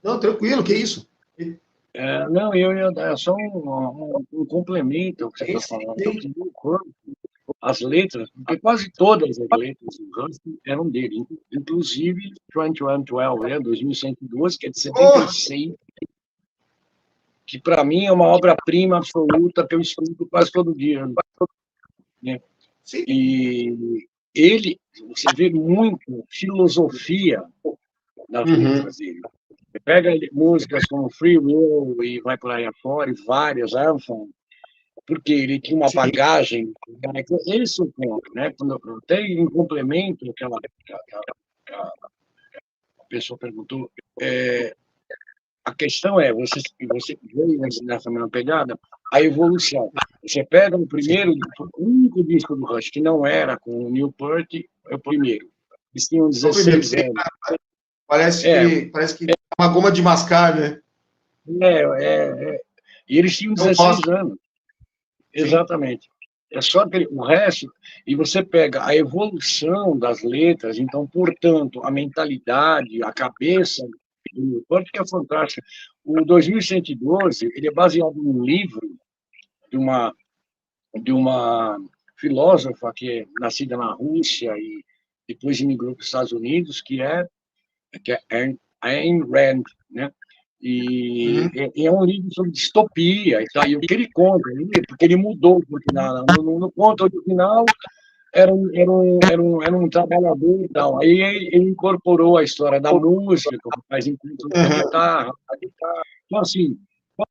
Não, tranquilo, que isso? Não, eu ia dar só um complemento ao que você está falando. As letras, porque quase todas as letras do Husky eram dele, inclusive 2112, 2112, que é de 76, que para mim é uma obra-prima absoluta que eu escuto quase todo dia. Né? E ele, você vê muito filosofia nas letras dele. Você pega músicas como Free Will e vai por aí afora, e várias, Anthem, porque ele tinha uma bagagem. Esse é o ponto, né? Quando eu tenho em complemento aquela a pessoa perguntou, a questão é, você veio nessa mesma pegada, a evolução. Você pega o primeiro, o único disco do Rush que não era com o Neil Peart, é o primeiro. Eles tinham 16 anos. Parece que é uma goma de mascar, né? E eles tinham 16 anos. Exatamente. É só que o resto, e você pega a evolução das letras, então, portanto, a mentalidade, a cabeça do Neil Peart, que é fantástica. O 2112, ele é baseado num livro de uma filósofa que é nascida na Rússia e depois imigrou para os Estados Unidos, que é Ayn Rand, né? E é um livro sobre distopia, e, tá, e o que ele conta, porque ele mudou no final. No conto original, era um trabalhador e tal. Aí ele incorporou a história da música, que faz encontro com a guitarra. Então, assim, o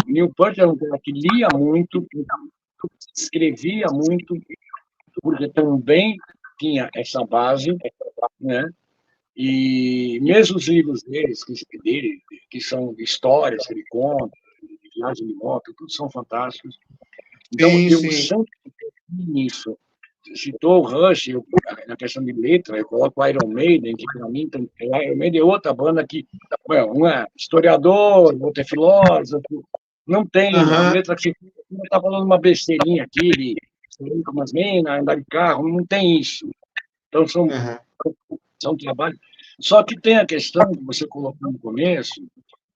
Neil Peart era um cara que lia muito, escrevia muito, porque também tinha essa base, né? E mesmo os livros dele, que são histórias que ele conta, de viagem de moto, tudo são fantásticos. Então, Sim, eu sim. sempre nisso. Citou o Rush, na questão de letra, eu coloco o Iron Maiden, que para mim, o Iron Maiden é outra banda que, um é historiador, outro é filósofo, não tem uma letra que não está falando uma besteirinha aqui, de com umas minas, andar de carro, não tem isso. Então, são trabalhos. Só que tem a questão que você colocou no começo,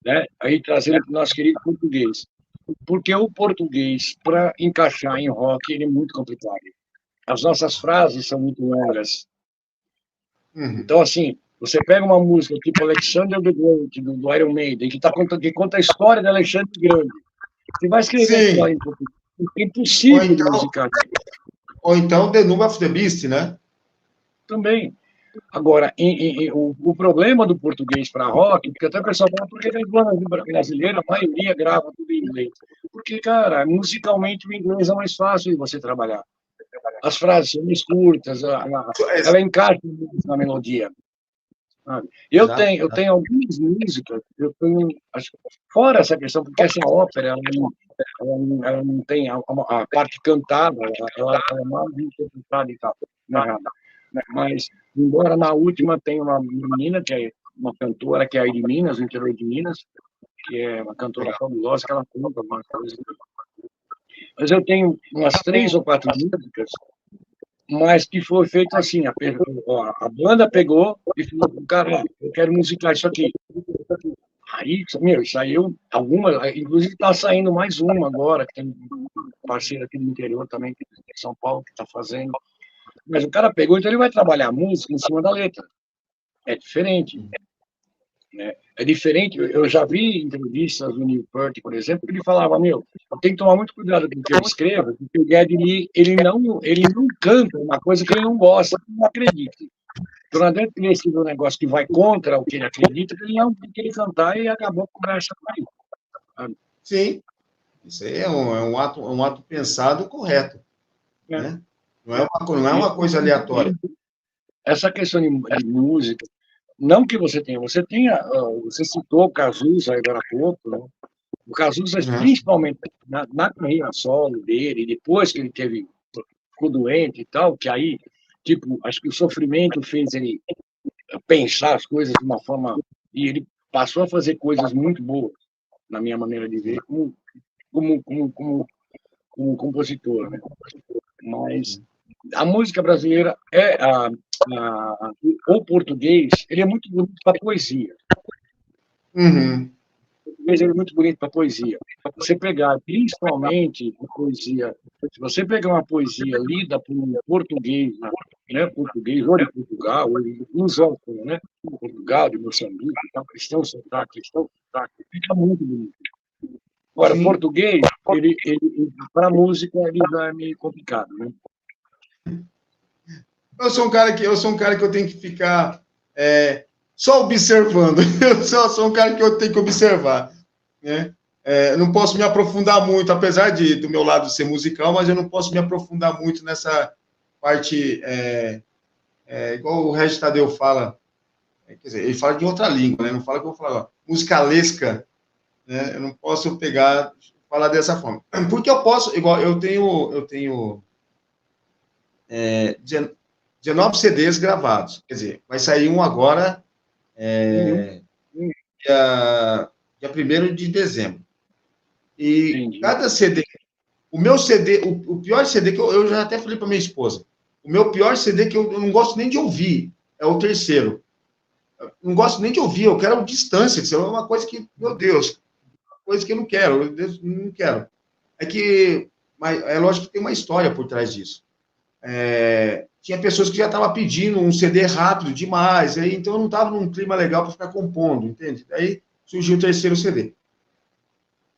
né, aí trazendo para o nosso querido português. Porque o português, para encaixar em rock, ele é muito complicado. As nossas frases são muito longas. Então, assim, você pega uma música tipo Alexander the Great, do Iron Maiden, que conta a história de Alexandre o Grande. Você vai escrever aquilo em português. É impossível de musicar. Ou então The Number of the Beast, né? Também. Agora, o problema do português para rock, porque até o pessoal fala, por que a banda brasileira, a maioria grava tudo em inglês? Porque, cara, musicalmente o inglês é mais fácil de você trabalhar. As frases são mais curtas, ela encaixa na melodia. Sabe? Eu tenho algumas músicas, fora essa questão, porque essa ópera, ela não tem a parte cantada, ela é mais interpretada e tal, narrada. Mas, embora na última tenha uma menina, que é uma cantora, que é aí de Minas, no interior de Minas, que é uma cantora fabulosa, que ela conta alguma coisa. Mas eu tenho umas 3 ou 4 músicas, mas que foi feito assim, a banda pegou e falou, cara, eu quero musicar isso aqui. Aí, saiu alguma, inclusive está saindo mais uma agora, que tem um parceiro aqui do interior também, de São Paulo, que está fazendo. Mas o cara pegou, então ele vai trabalhar a música em cima da letra. É diferente. Né? É diferente. Eu já vi entrevistas do Neil Peart, por exemplo, que ele falava, eu tenho que tomar muito cuidado com o que eu escrevo, porque o Geddy, ele não canta uma coisa que ele não gosta, que não acredita. Então, não adianta ele escrever um negócio que vai contra o que ele acredita, que ele não tem que ele cantar e acabou a conversa com ele. Sim. Isso aí é um ato pensado correto. Né? Não é uma coisa aleatória. Essa questão de música, não que você citou o Cazuza agora há pouco, né? O Cazuza, principalmente na carreira solo dele, depois que ele ficou doente e tal, que aí, tipo, acho que o sofrimento fez ele pensar as coisas de uma forma, e ele passou a fazer coisas muito boas, na minha maneira de ver, como compositor, né? Mas a música brasileira o português, ele é muito bonito para poesia. O português é muito bonito para poesia. Você pegar, principalmente, a poesia, se você pegar uma poesia lida por um português, né, português, ou de Portugal, ou de lusófono, né, Portugal, de Moçambique, cristão, sotaque, fica muito bonito. Agora, português, para a música, ele já é meio complicado, né? Eu sou um cara que eu tenho que ficar só observando. Eu sou um cara que eu tenho que observar, né? Eu não posso me aprofundar muito, apesar do meu lado ser musical, mas eu não posso me aprofundar muito nessa parte, igual o Regis Tadeu fala, quer dizer, ele fala de outra língua, né? Não fala que eu vou falar musicalesca, né? Eu não posso falar dessa forma. Porque eu posso, igual, eu tenho 19 CDs gravados. Quer dizer, vai sair um agora, dia 1º de dezembro. E entendi. Cada CD, o meu CD, o pior CD que eu já até falei para minha esposa, o meu pior CD que eu não gosto nem de ouvir é o terceiro. Eu não gosto nem de ouvir, eu quero distância, isso é uma coisa que, meu Deus, coisa que eu não quero, não quero. Mas é lógico que tem uma história por trás disso. Tinha pessoas que já estavam pedindo um CD rápido demais, então eu não estava num clima legal para ficar compondo, entende? Aí surgiu o terceiro CD.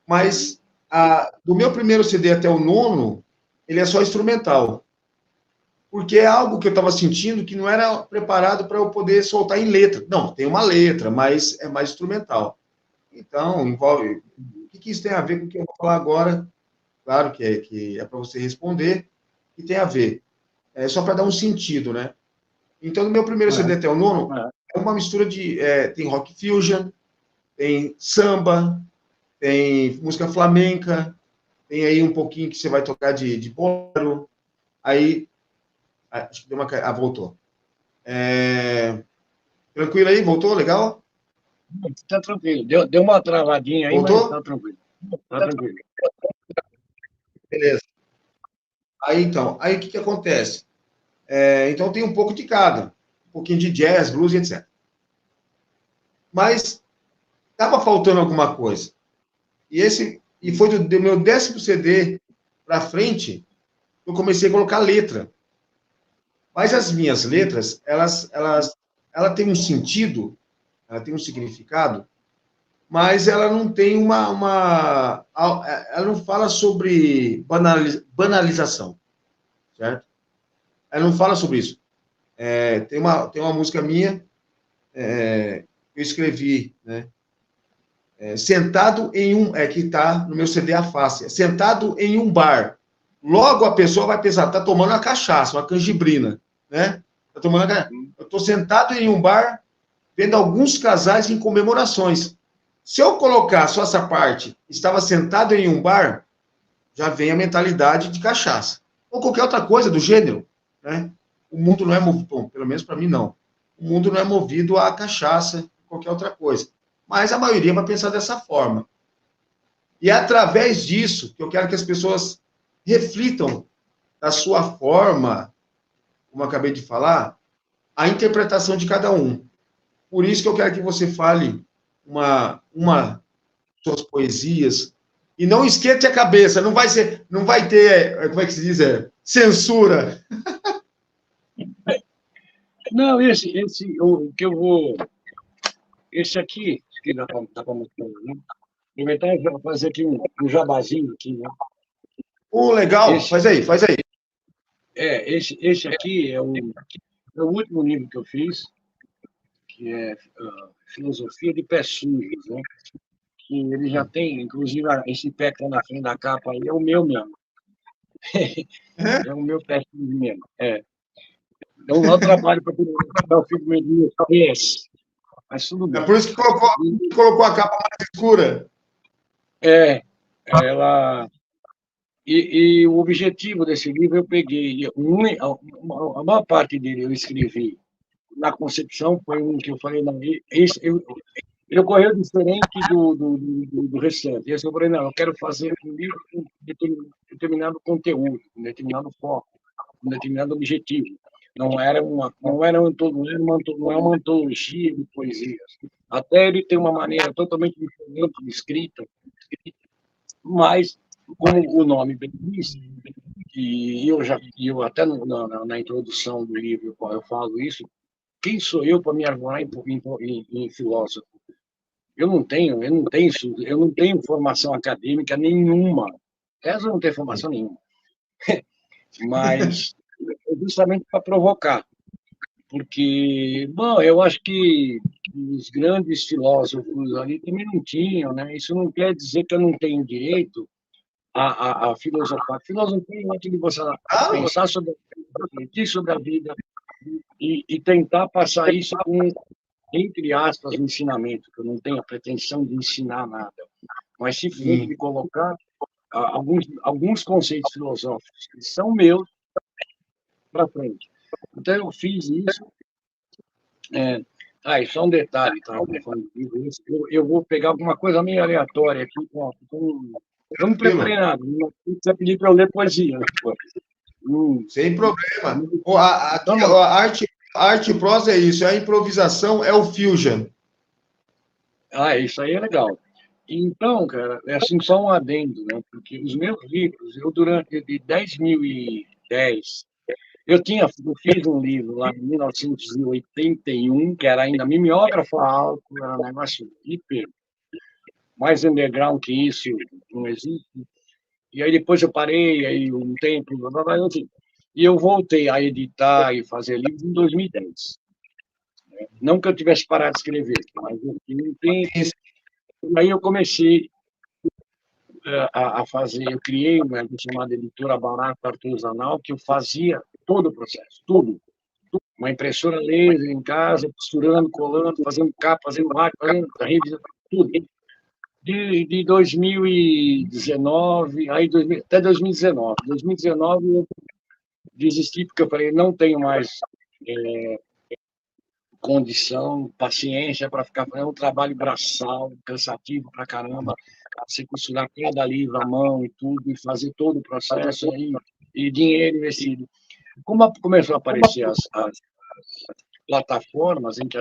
Mas do meu primeiro CD até o nono, ele é só instrumental. Porque é algo que eu estava sentindo que não era preparado para eu poder soltar em letra. Não, tem uma letra, mas é mais instrumental. Então, envolve. O que isso tem a ver com o que eu vou falar agora? Claro que é para você responder, e tem a ver. É só para dar um sentido, né? Então, no meu primeiro CD até o nono, é uma mistura de. Tem rock fusion, tem samba, tem música flamenca, tem aí um pouquinho que você vai tocar de bolero. Aí. Acho que deu uma. Voltou. Tranquilo aí? Voltou? Legal? Tá tranquilo. Deu uma travadinha aí, Voltou? mas tá tranquilo. Tá tranquilo. Beleza. Aí o que acontece? Então tem um pouco de cada. Um pouquinho de jazz, blues e etc. Mas estava faltando alguma coisa. E foi do meu 10º CD para frente, eu comecei a colocar letra. Mas as minhas letras, ela tem um sentido, ela tem um significado, mas ela não tem ela não fala sobre banalização, certo? Ela não fala sobre isso. Tem uma música minha, eu escrevi, né? Sentado em que está no meu CD A Face, sentado em um bar. Logo a pessoa vai pensar, está tomando uma cachaça, uma canjibrina, né? Eu estou sentado em um bar, vendo alguns casais em comemorações. Se eu colocar só essa parte, estava sentado em um bar, já vem a mentalidade de cachaça. Ou qualquer outra coisa do gênero, né? O mundo não é movido, bom, pelo menos para mim não. O mundo não é movido a cachaça, qualquer outra coisa. Mas a maioria vai pensar dessa forma. E é através disso que eu quero que as pessoas reflitam da sua forma, como eu acabei de falar, a interpretação de cada um. Por isso que eu quero que você fale uma suas poesias e não esquente a cabeça, não vai ter, como é que se diz, censura. Não, o que eu vou. Esse aqui, que dá para mostrar, né? Aproveitar e fazer aqui um jabazinho aqui, né? Legal, faz aí. Esse aqui é o último livro que eu fiz, que é Filosofia de Pés Sujos, né? Que ele já tem, inclusive, esse pé que está na frente da capa aí é o meu mesmo. É o meu pé sujo mesmo. Então, eu trabalho para o filho do meu esse. Mas tudo bem. É por isso que colocou a capa mais escura. Ela. E o objetivo desse livro eu peguei. A maior parte dele eu escrevi na concepção, foi um que eu falei, não, ele ocorreu diferente do restante. Esse eu falei, não, eu quero fazer um livro com determinado conteúdo, com determinado foco, com determinado objetivo. Não é uma antologia de poesias. Até ele tem uma maneira totalmente diferente de escrita, mas, como o nome bem diz, e eu até na introdução do livro eu falo isso, quem sou eu para me arvorar em filósofo? Eu não tenho formação acadêmica nenhuma. Essa eu não tenho formação nenhuma. Mas justamente para provocar. Porque, bom, eu acho que os grandes filósofos ali também não tinham, né? Isso não quer dizer que eu não tenho direito a filosofar. Filosofia é aquilo de você pensar sobre refletir sobre a vida e tentar passar isso com, entre aspas, um ensinamento, que eu não tenho a pretensão de ensinar nada, mas simplesmente de colocar alguns conceitos filosóficos que são meus para frente. Então, eu fiz isso. E só um detalhe, tá? Eu vou pegar alguma coisa meio aleatória aqui. Eu não preparei nada. Não precisa pedir para eu ler poesia. Né? Sem problema. A arte e prosa é isso, a improvisação é o fusion. Isso aí é legal. Então, cara, é assim, só um adendo, né? Porque os meus livros, durante de 2010, eu fiz um livro lá em 1981, que era ainda mimeógrafo alto, era um negócio hiper. mais underground que isso não existe. E aí depois eu parei, aí um tempo, enfim. E eu voltei a editar e fazer livros em 2010. Não que eu tivesse parado de escrever, mas eu tinha um tempo. E aí eu comecei a fazer, eu criei uma chamada Editora Barata Artesanal, que eu fazia todo o processo, tudo. Uma impressora laser em casa, costurando, colando, fazendo capa, fazendo arte, fazendo revista, tudo. De 2019, aí até 2019. 2019 eu desisti porque eu falei, não tenho mais condição, paciência para ficar fazendo um trabalho braçal, cansativo pra caramba, você costurar cada livro à mão e tudo, e fazer todo o processo aí, e dinheiro investido. Como começou a aparecer as plataformas em que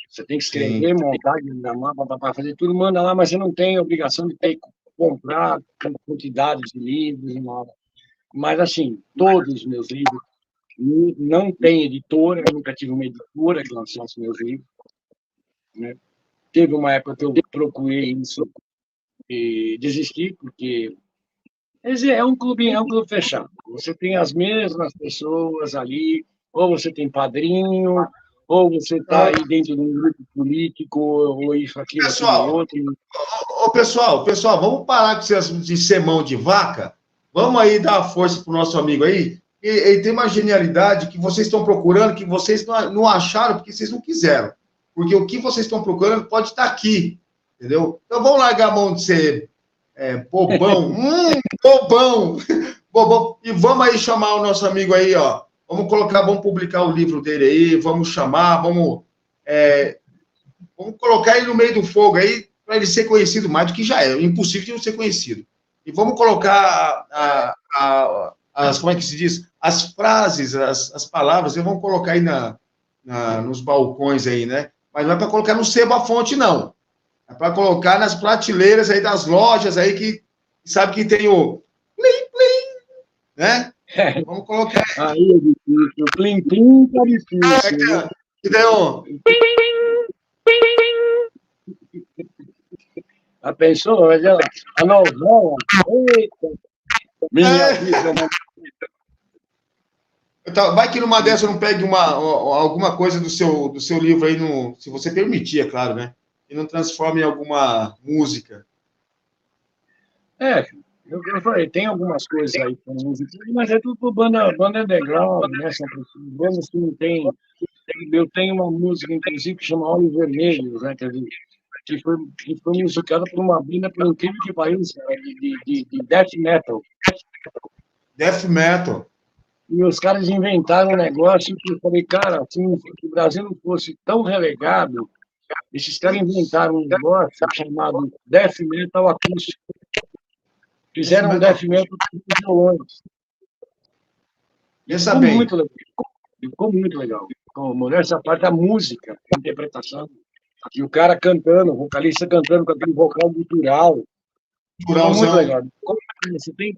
você tem que escrever, montar, diagramar, para fazer tudo, manda lá, mas você não tem a obrigação de ter que comprar quantidades de livros, nada. Mas, assim, todos os meus livros não tem editora, eu nunca tive uma editora que lançasse meus livros. Né? Teve uma época que eu procurei isso e desisti, porque é um clube fechado. Você tem as mesmas pessoas ali, ou você tem padrinho, ou você está aí dentro de um grupo político, ou isso, aquilo, outro. Pessoal, vamos parar de ser mão de vaca? Vamos aí dar força para o nosso amigo aí. Ele tem uma genialidade que vocês estão procurando, que vocês não acharam porque vocês não quiseram. Porque o que vocês estão procurando pode estar aqui, entendeu? Então vamos largar a mão de ser bobão, bobão, e vamos aí chamar o nosso amigo aí, ó. Vamos publicar o livro dele aí, vamos chamar, vamos colocar ele no meio do fogo aí, para ele ser conhecido mais do que já é. Impossível de não ser conhecido. E vamos colocar como é que se diz? As frases, as palavras, e vamos colocar aí nos balcões aí, né? Mas não é para colocar no sebo-a-fonte, não. É para colocar nas prateleiras aí das lojas aí que sabe que tem o plim, plim, né? Vamos colocar. Aí é difícil. Plim, plim, tá difícil. Que tem um... A pessoa, a novela, eita, minha vida, né? Vai que numa dessa eu não pegue alguma coisa do seu livro aí, se você permitir, é claro, né? E não transforme em alguma música. Eu falei, tem algumas coisas aí com música, mas é tudo por banda underground, né? São bandas que não tem. Eu tenho uma música, inclusive, que chama Olhos Vermelhos, né? Que foi musicada por uma banda, por incrível que pareça, de death metal. Death metal. E os caras inventaram um negócio que eu falei, cara, assim, se o Brasil não fosse tão relegado, esses caras inventaram um negócio chamado death metal acústico. Fizeram um death metal com violões. Ficou muito legal. Como essa parte da música, a interpretação. E o cara cantando, o vocalista cantando com aquele vocal gutural. Ficou muito legal. Você tem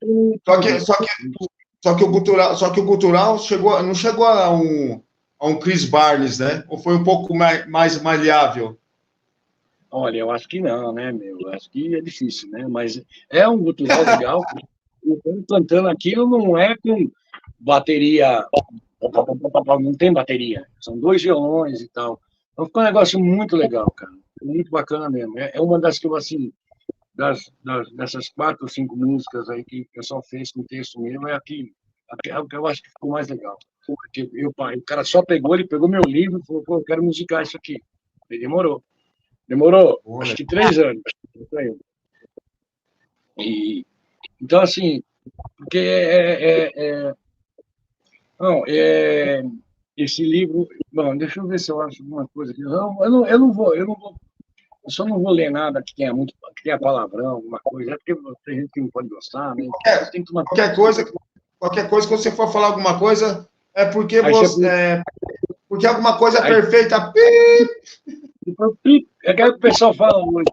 Só que o gutural não chegou a um Chris Barnes, né? Ou foi um pouco mais maleável? Olha, eu acho que não, né, meu? Eu acho que é difícil, né? Mas é um gutural legal. O cantando aquilo não é com bateria, não tem bateria. São 2 violões e tal. Então ficou um negócio muito legal, cara. Muito bacana mesmo. É uma das que eu, assim, dessas 4 ou 5 músicas aí que o pessoal fez com texto mesmo, é aquilo. É o que eu acho que ficou mais legal. Porque o cara só ele pegou meu livro e falou, pô, eu quero musicar isso aqui. Ele demorou, acho que 3 anos. E, então, assim, porque esse livro... Bom, deixa eu ver se eu acho alguma coisa aqui. Eu não vou... Eu só não vou ler nada que tenha palavrão, alguma coisa. É porque tem gente que não pode gostar, né? Tem que tomar... qualquer coisa que você for falar alguma coisa, é porque porque alguma coisa é perfeita. É que o pessoal fala hoje.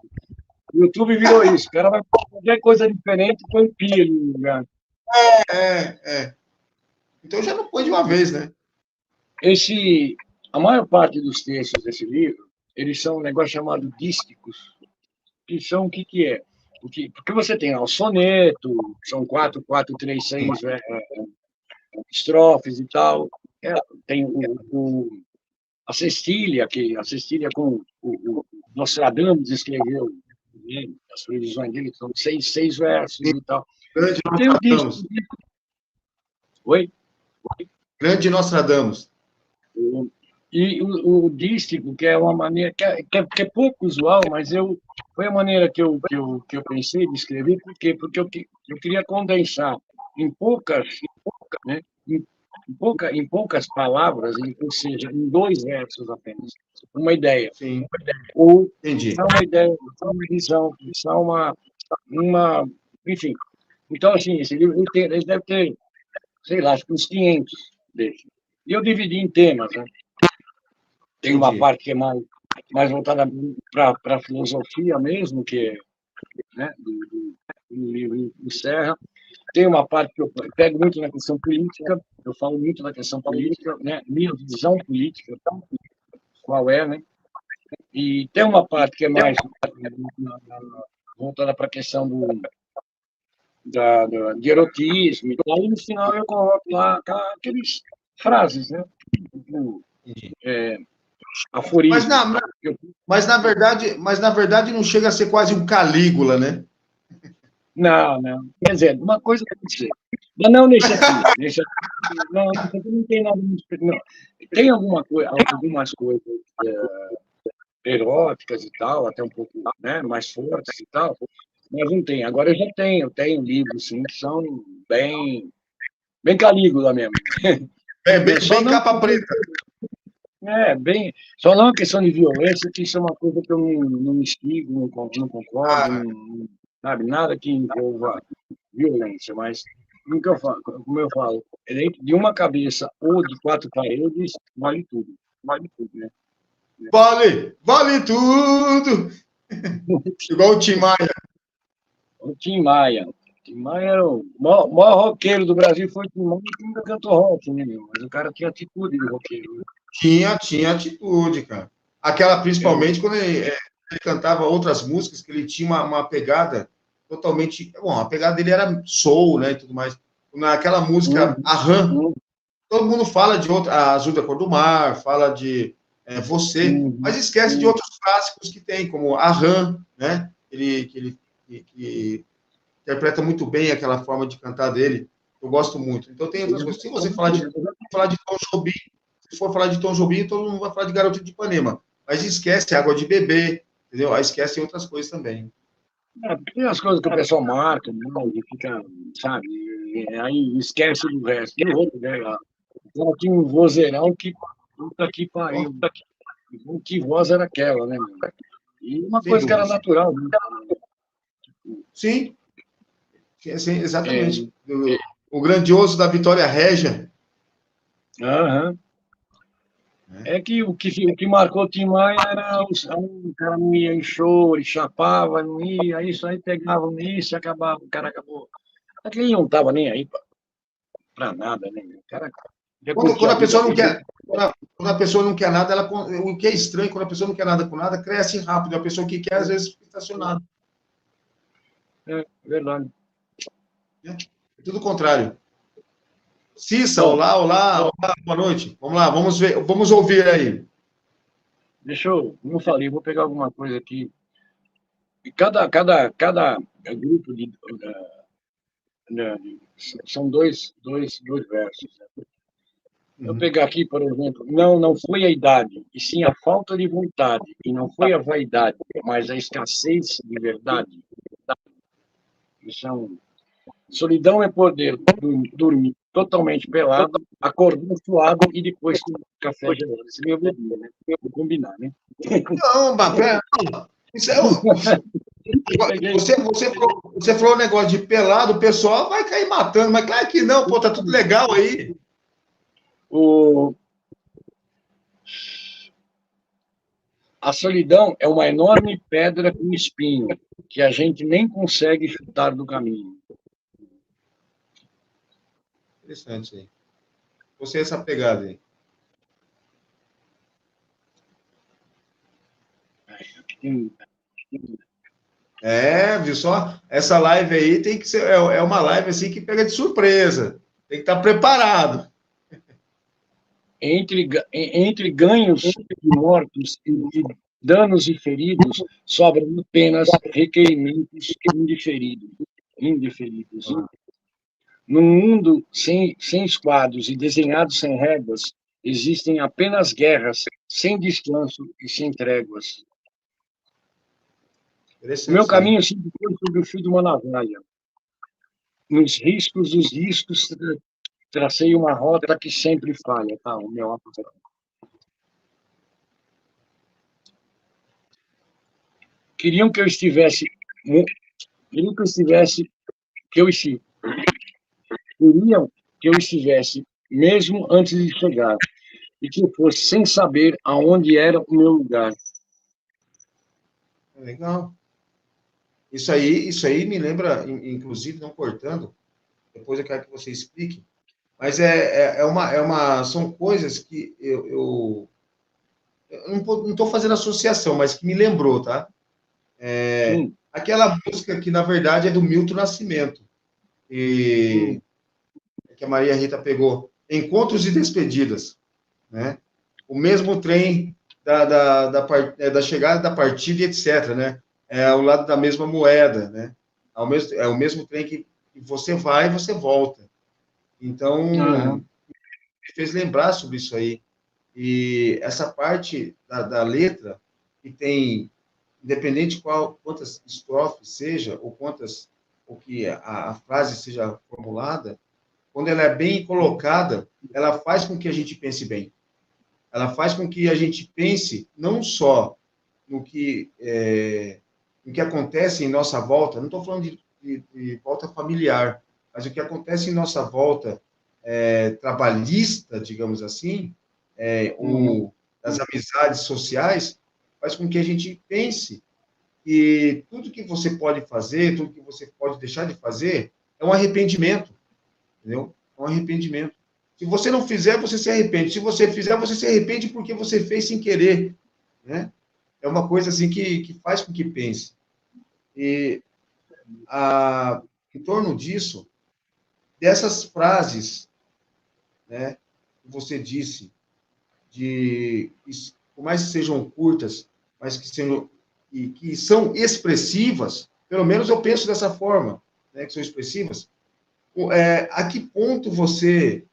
O YouTube virou isso. O cara vai fazer qualquer coisa diferente e põe pi ali no lugar. Então já não põe de uma vez, né? A maior parte dos textos desse livro, eles são um negócio chamado dísticos. que são o que que é? Porque você tem o soneto, são 4, 4, 3, 6 estrofes e tal. Tem a Cecília, que a Cecília com o Nostradamus escreveu, né, as previsões dele, são seis versos e tal. Grande E tem o disco. Nostradamus. Oi? Grande Nostradamus. E o dístico, que é uma maneira que é pouco usual, mas foi a maneira que eu pensei de escrever, por quê? Porque eu queria condensar em poucas, né, em poucas palavras, ou seja, em 2 versos apenas, uma ideia. Sim, Ou entendi. só uma ideia, só uma visão, só uma. Enfim. Então, assim, esse livro ele deve ter, sei lá, acho que uns 500 desses. E eu dividi em temas, né? Tem uma Entendi. parte que é mais voltada para a filosofia mesmo, que é, né, do livro do Serra. Tem uma parte que eu pego muito na questão política, eu falo muito da questão política, né, minha visão política, qual é, né? E tem uma parte que é mais voltada para a questão de erotismo e tal, e no final eu coloco lá aqueles frases, né? Tipo, Entendi. Mas aforismo. na, mas na verdade não chega a ser quase um Calígula, né? Não, não. Quer dizer, uma coisa pode ser. Mas não nesse aqui. Não, nesse aqui não tem nada muito. Não. Tem algumas coisas eróticas e tal, até um pouco, né, mais fortes e tal, mas não tem. Agora eu tenho livros, sim, que são bem Calígula mesmo. É Né? Só bem não, capa preta. só não a questão de violência, que isso é uma coisa que eu não instigo, não concordo, Ah, sabe, nada que envolva violência, mas nunca eu falo, como eu falo, dentro de uma cabeça ou de 4 paredes, vale tudo, né? vale tudo! Igual o Tim Maia. O Tim Maia. Tim Maia era o maior roqueiro do Brasil, foi o Tim Maia, que nunca cantou rock, né, meu? Mas o cara tinha atitude de roqueiro, né? Tinha atitude, cara. Aquela, É, principalmente, quando ele cantava outras músicas, que ele tinha uma pegada totalmente. Bom, a pegada dele era soul, né? E tudo mais. Naquela música, uhum, a Ram, todo mundo fala de outra, a Azul da Cor do Mar, fala de Você, uhum, mas esquece de outros clássicos que tem, como a Ram, né? Que interpreta muito bem aquela forma de cantar dele. Eu gosto muito. Então tem outras coisas. Se você falar de Tom Jobim, se for falar de Tom Jobim, todo mundo vai falar de Garoto de Ipanema. Mas esquece Água de Beber, entendeu? Aí esquece outras coisas também. tem as coisas que o pessoal marca, né, e fica, sabe, aí esquece do resto. E o outro, né, ela tinha um vozeirão que, puta que Oh, pariu, que voz era aquela, né, meu? E uma sem coisa que era dúvidas. natural, né? Sim, sim, É, exatamente. O grandioso da Vitória Régia. aham. Né? É que o que marcou o Tim Maia era o cara não ia em show, ele chapava, não ia, aí isso aí pegava nisso e acabava, o cara acabou. Aquele não tava nem aí pra nada, né? O cara já curtia Quando a a vida pessoa não dele. quer, quando a pessoa não quer nada, o que é estranho, quando a pessoa não quer nada com nada, cresce rápido. A pessoa que quer, às vezes, fica estacionada. É verdade. Né? É tudo o contrário. Cissa, Bom, olá, boa noite. Vamos lá, vamos ver, vamos ouvir aí. como eu falei, vou pegar alguma coisa aqui. E cada grupo são dois versos. Né? Eu Uhum. pegar aqui, por exemplo, não foi a idade, e sim a falta de vontade, e não foi a vaidade, mas a escassez de verdade. São, solidão é poder dormir totalmente pelado, acordar suado e depois tomar café gelado. Esse é meu bebê, né? Vou combinar, né? Não, mas pera, isso é, Peguei. você falou um negócio de pelado, o pessoal vai cair matando, mas claro que não, pô, tá tudo legal aí. O, a solidão é uma enorme pedra com espinho que a gente nem consegue chutar do caminho. Interessante aí. Você essa pegada aí. Tem Viu só? Essa live aí tem que ser, é uma live assim que pega de surpresa. Tem que estar preparado. Entre ganhos e mortos e danos e feridos, sobram apenas requerimentos indeferidos. Num mundo sem esquadros e desenhado sem réguas, existem apenas guerras sem descanso e sem tréguas. O Interessante meu isso aí. caminho sempre foi sobre o fio de uma navalha. Nos riscos dos riscos, tracei uma rota que sempre falha. Tá, o meu aparato. Queriam que eu estivesse, queriam que eu estivesse, que eu estive, queriam que eu estivesse mesmo antes de chegar e que eu fosse sem saber aonde era o meu lugar. Legal. Isso aí me lembra, inclusive, não cortando, depois eu quero que você explique, mas são coisas que eu não estou fazendo associação, mas que me lembrou, tá? Sim, Aquela música que, na verdade, é do Milton Nascimento, sim. e que a Maria Rita pegou, Encontros e Despedidas, né? O mesmo trem da chegada, da partida, etc., né? É ao lado da mesma moeda, né? É o mesmo trem que você vai e você volta. Então, Uhum. me fez lembrar sobre isso aí. E essa parte da letra, que tem, independente quantas estrofes seja, ou que a frase seja formulada, quando ela é bem colocada, ela faz com que a gente pense bem. Ela faz com que a gente pense não só no que, no que acontece em nossa volta, não estou falando de volta familiar, mas o que acontece em nossa volta trabalhista, digamos assim, Uhum. ou das amizades sociais, faz com que a gente pense que tudo que você pode fazer, tudo que você pode deixar de fazer, é um arrependimento, entendeu? É um arrependimento. Se você não fizer, você se arrepende. Se você fizer, você se arrepende porque você fez sem querer, né? É uma coisa assim que faz com que pense. E em torno disso, dessas frases, né, que você disse, por mais que sejam curtas, mas que são expressivas, pelo menos eu penso dessa forma, né, que são expressivas. A que ponto você,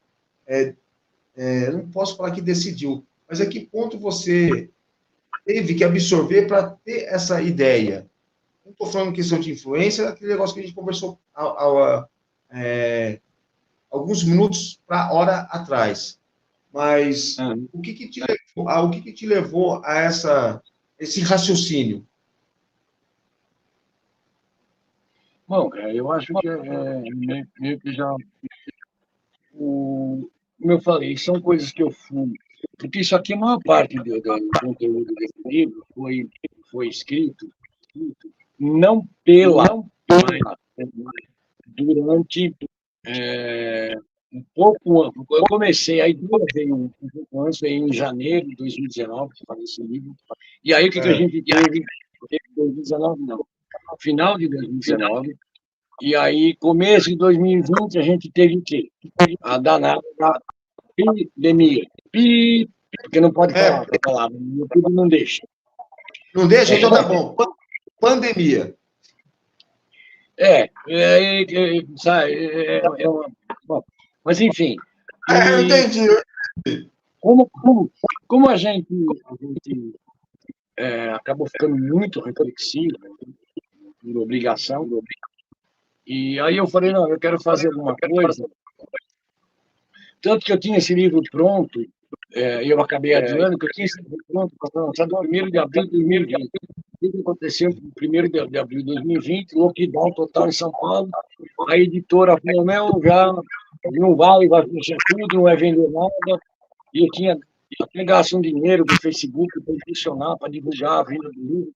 não posso falar que decidiu, mas a que ponto você teve que absorver para ter essa ideia? Não estou falando questão de influência, é aquele negócio que a gente conversou alguns minutos para hora atrás. Mas Uhum. o que te levou a esse raciocínio? Bom, cara, eu acho que meio que já. Como eu falei, são coisas que eu fui. Porque isso aqui, a maior parte do conteúdo desse livro foi escrito não mas durante um pouco. Eu comecei, a ideia veio um pouco antes, veio em janeiro de 2019, que eu falei esse livro. E aí o que a É, gente teve? 2019, não. Final de 2019. E aí, começo de 2020, a gente teve o quê? A danada da pandemia. Porque não pode falar é, outra palavra, o YouTube não deixa. não deixa, É, então tá bom. Pandemia. sabe, bom, mas enfim, Eu e entendi. como, como, como a gente acabou ficando muito reflexivo, por obrigação, e aí eu falei, não, eu quero fazer alguma coisa, tanto que eu tinha esse livro pronto, e eu acabei adiando, que eu tinha esse livro pronto para lançar no 1º de abril de 2020. O que aconteceu no 1º de abril de 2020, lockdown total em São Paulo, a editora falou, meu, já não vai fechar tudo, não vai vender nada, e eu tinha até gasto um dinheiro do Facebook para impulsionar, para divulgar a venda do livro.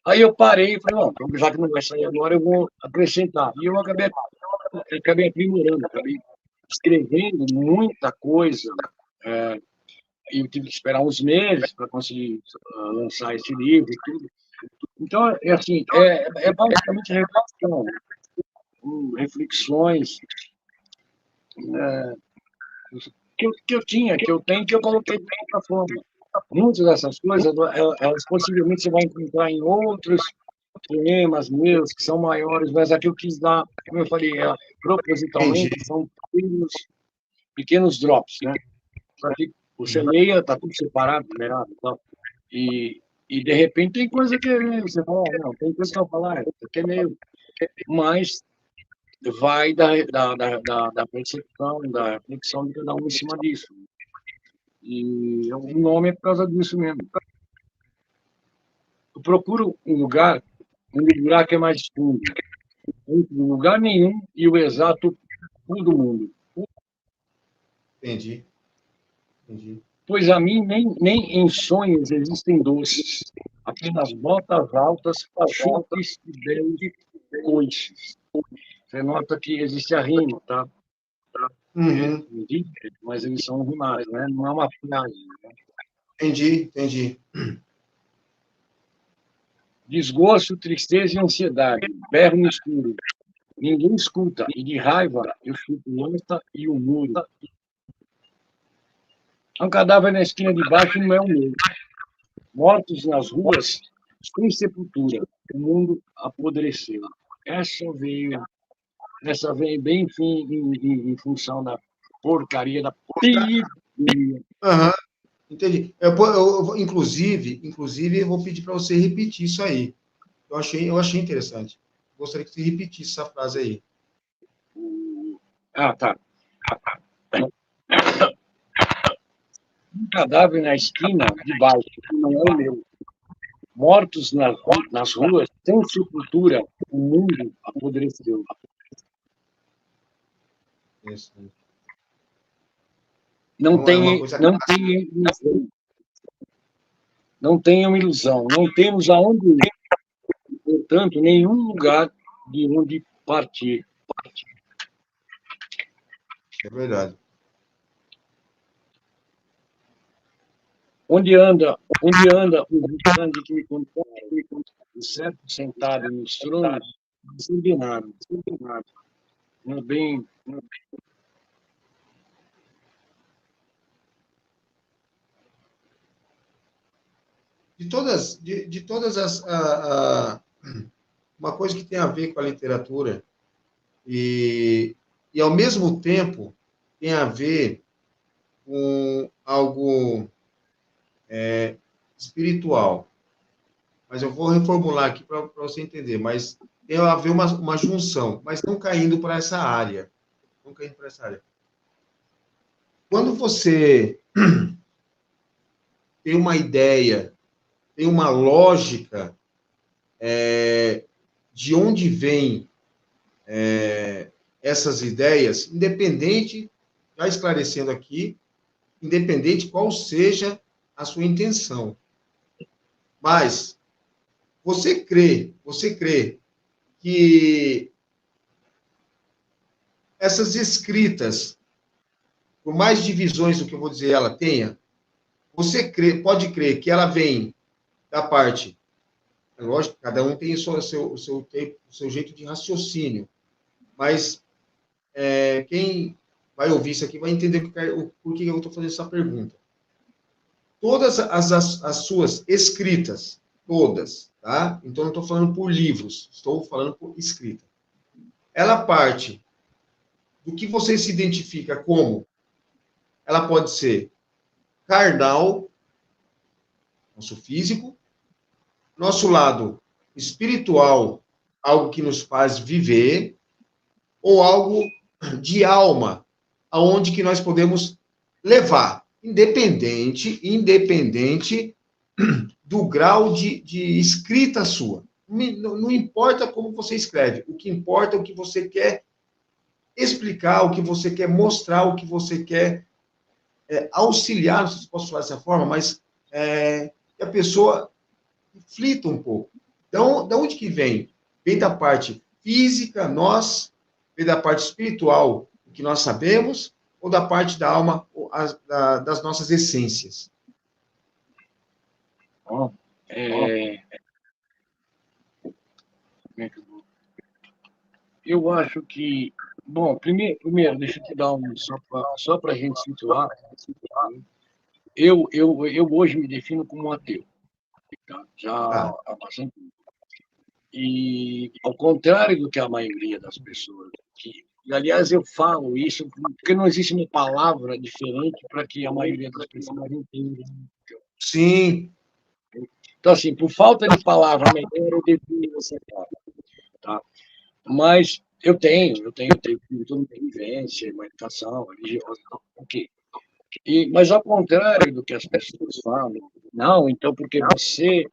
Aí eu parei e falei, não, então, já que não vai sair agora, eu vou acrescentar. E eu acabei aprimorando, acabei escrevendo muita coisa, e eu tive que esperar uns meses para conseguir lançar esse livro e tudo. Então, é assim, é basicamente reflexão, reflexões que eu tinha, que eu tenho, que eu coloquei de outra forma. Muitas dessas coisas, elas possivelmente você vai encontrar em outros poemas meus, que são maiores, mas aqui eu quis dar, como eu falei, Entendi. propositalmente, são pequenos drops, né? Para que você leia, está tudo separado, numerado e tal. E, de repente, tem coisa que você fala, não, tem coisa que eu falo, isso aqui é meio... Mas vai da percepção, da reflexão de cada um em cima disso. E o nome é por causa disso mesmo. Eu procuro um lugar onde o buraco é mais fundo, entre lugar nenhum e o exato fundo do mundo. Entendi. Entendi. Pois a mim nem em sonhos existem doces, apenas botas altas, chutes e belos coices. Você nota que existe a rima, tá? Uhum. Mas eles são rimados, né? Não é uma frase. Né? Entendi, entendi. Desgosto, tristeza e ansiedade, berro no escuro. Ninguém escuta, e de raiva eu chuto lança e o muro. Há um cadáver na esquina de baixo e não é o meu. Mortos nas ruas, sem sepultura. O mundo apodreceu. Essa veio bem em função da porcaria da Bíblia. Aham, entendi. Inclusive, eu vou pedir para você repetir isso aí. Eu achei interessante. Gostaria que você repetisse essa frase aí. Ah, tá. Um cadáver na esquina de baixo, que não é o meu. Mortos nas ruas, sem sepultura, o mundo apodreceu. Isso. Não Então, é uma tem, coisa não clássica. tem ilusão. Não tenham ilusão. Não temos aonde ir. Portanto, nenhum lugar de onde partir. É verdade. Onde anda o vigilante que me contaram, o certo sentado nos tronos, desempenado, no bem. De todas uma coisa que tem a ver com a literatura e ao mesmo tempo tem a ver com algo espiritual. Mas eu vou reformular aqui para você entender. Mas tem a ver uma junção, mas não caindo para essa área. Não caindo para essa área. Quando você tem uma ideia, tem uma lógica de onde vem essas ideias, independente, já esclarecendo aqui, independente qual seja a sua intenção. Mas você crê que essas escritas, por mais divisões do que eu vou dizer ela tenha, pode crer que ela vem da parte, é lógico, cada um tem o seu jeito de raciocínio, mas quem vai ouvir isso aqui vai entender por que eu estou fazendo essa pergunta. Todas as suas escritas, todas, tá? Então, não estou falando por livros, estou falando por escrita. Ela parte do que você se identifica como, ela pode ser carnal, nosso físico, nosso lado espiritual, algo que nos faz viver, ou algo de alma, aonde que nós podemos levar, independente do grau de escrita sua. Não importa como você escreve, o que importa é o que você quer explicar, o que você quer mostrar, o que você quer auxiliar, não sei se posso falar dessa forma, mas que a pessoa reflita um pouco. Então, da onde que vem? Vem da parte física, vem da parte espiritual, o que nós sabemos, ou da parte da alma, das nossas essências? Ó, é, Eu acho que... Bom, primeiro deixa eu te dar um... Só para a gente situar. Eu hoje me defino como um ateu. Tá? Já Tá. há bastante tempo. E, ao contrário do que a maioria das pessoas... E, aliás, eu falo isso porque não existe uma palavra diferente para que a maioria das pessoas entenda. Sim. Então, assim, por falta de palavra melhor, eu defino essa palavra. Tá? Mas eu tenho toda uma vivência, uma educação religiosa, ok. Mas, ao contrário do que as pessoas falam, não, então, porque você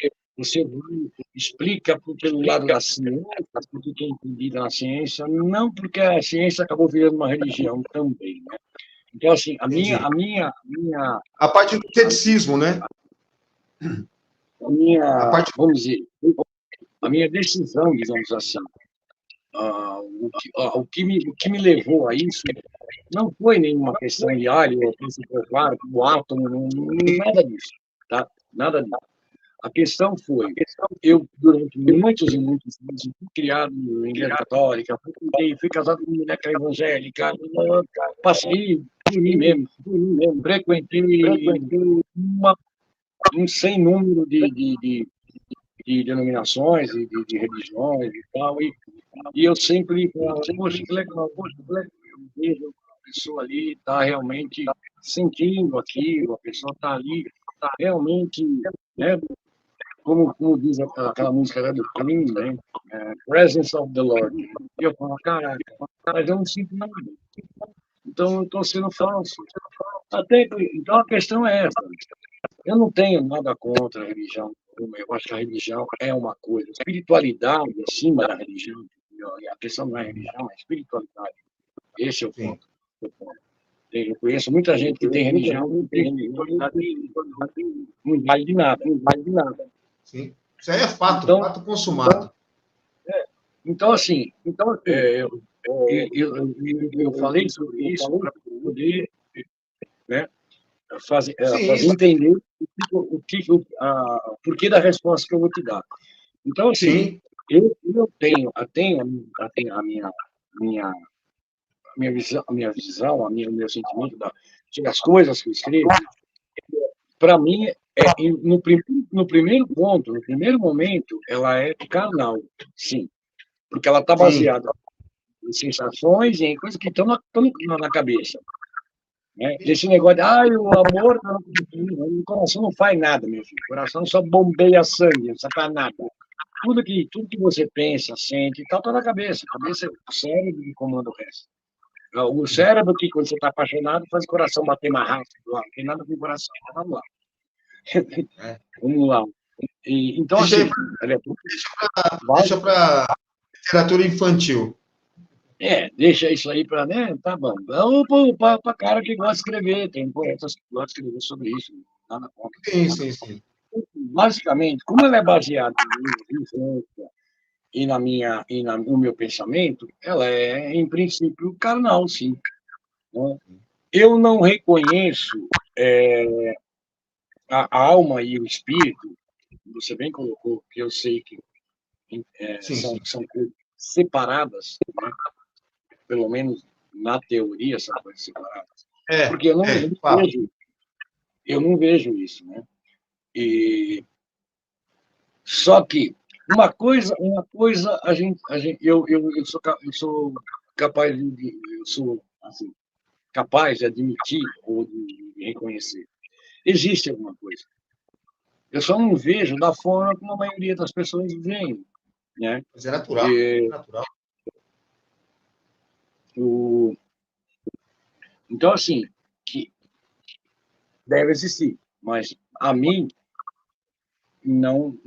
explica pelo lado da ciência, porque tem entendido na ciência, não porque a ciência acabou virando uma religião também, né? Então, assim, Entendi. a minha, A parte do ceticismo, né? A parte... vamos dizer, a minha decisão, digamos assim, o que me levou a isso não foi nenhuma questão de eu penso claro, o átomo, nada disso, tá? Nada disso. A questão foi, eu, durante muitos e muitos anos, fui criado em igreja católica, fui casado com uma mulher evangélica, passei, dormi mesmo, frequentei um sem número de denominações, de religiões e tal, e eu sempre falava, poxa, que legal, eu vejo a pessoa ali está realmente sentindo aquilo, a pessoa está ali, está realmente, né, como diz aquela música, né, do Queen, né, Presence of the Lord. E eu falo, caraca, mas eu não sinto nada. Então, eu estou sendo falso. Então, a questão é essa. Eu não tenho nada contra a religião. Eu acho que a religião é uma coisa. Espiritualidade acima da religião. A questão não é religião, é espiritualidade. Esse é o ponto. Eu conheço muita gente que tem religião, não tem espiritualidade, não vale de nada. Não vale de nada. Sim. Isso aí é fato, então, fato consumado. Então, assim, eu falei sobre isso para poder, né, fazer entender o porquê da resposta que eu vou te dar. Então, assim, eu tenho a minha visão, o meu sentimento das coisas que eu escrevo. Para mim, no primeiro ponto, no primeiro momento, ela é carnal, sim, porque ela está baseada em sensações e em coisas que estão na cabeça. Né? Esse negócio de, o amor no coração não faz nada, meu filho. O coração só bombeia sangue, não faz nada. Tudo que você pensa, sente, está na cabeça. A cabeça é o cérebro que comanda o resto. O cérebro que, quando você está apaixonado, faz o coração bater mais rápido. Não tem nada com o coração. Vamos lá. Vamos lá. Então, assim... Deixa para literatura infantil. Deixa isso aí para, né? Tá bom. Vamos para cara que gosta de escrever. Tem poetas que gostam de escrever sobre isso. Nada contra. Sim. Basicamente, como ela é baseada em vivência e no meu pensamento, ela é, em princípio, carnal, sim. Né? Eu não reconheço a alma e o espírito, você bem colocou, que eu sei que são coisas separadas, né? Pelo menos na teoria são coisas separadas. Porque eu não vejo isso, né? Só que uma coisa eu sou capaz de admitir ou de reconhecer. Existe alguma coisa. Eu só não vejo da forma como a maioria das pessoas veem, né? Mas é natural. Então, assim, que deve existir, mas a mim não,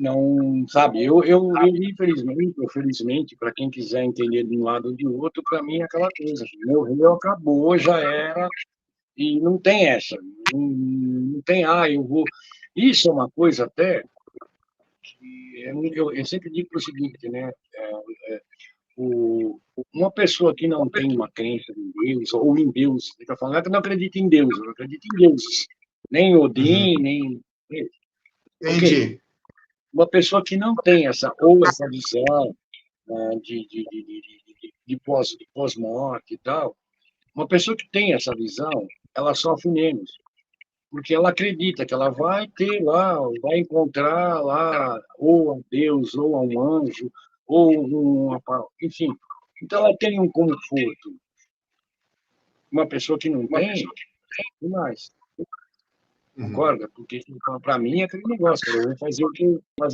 sabe, eu infelizmente, ou felizmente, para quem quiser entender de um lado ou de outro, para mim é aquela coisa, morreu, acabou, já era, e não tem essa, não tem, eu vou... Isso é uma coisa até que eu sempre digo o seguinte, né, uma pessoa que não tem uma crença em Deus, ou em Deus, fica falando que não acredita em Deus, eu não acredito em deuses, nem Odin, nem... Entendi. Okay. Uma pessoa que não tem essa visão, de pós-morte e tal, uma pessoa que tem essa visão, ela sofre menos, porque ela acredita que ela vai ter lá, vai encontrar lá, ou a Deus, ou a um anjo, ou enfim. Então ela tem um conforto. Uma pessoa que não tem, demais. Concorda? Porque para mim é aquele negócio, cara, eu vou fazer o que quando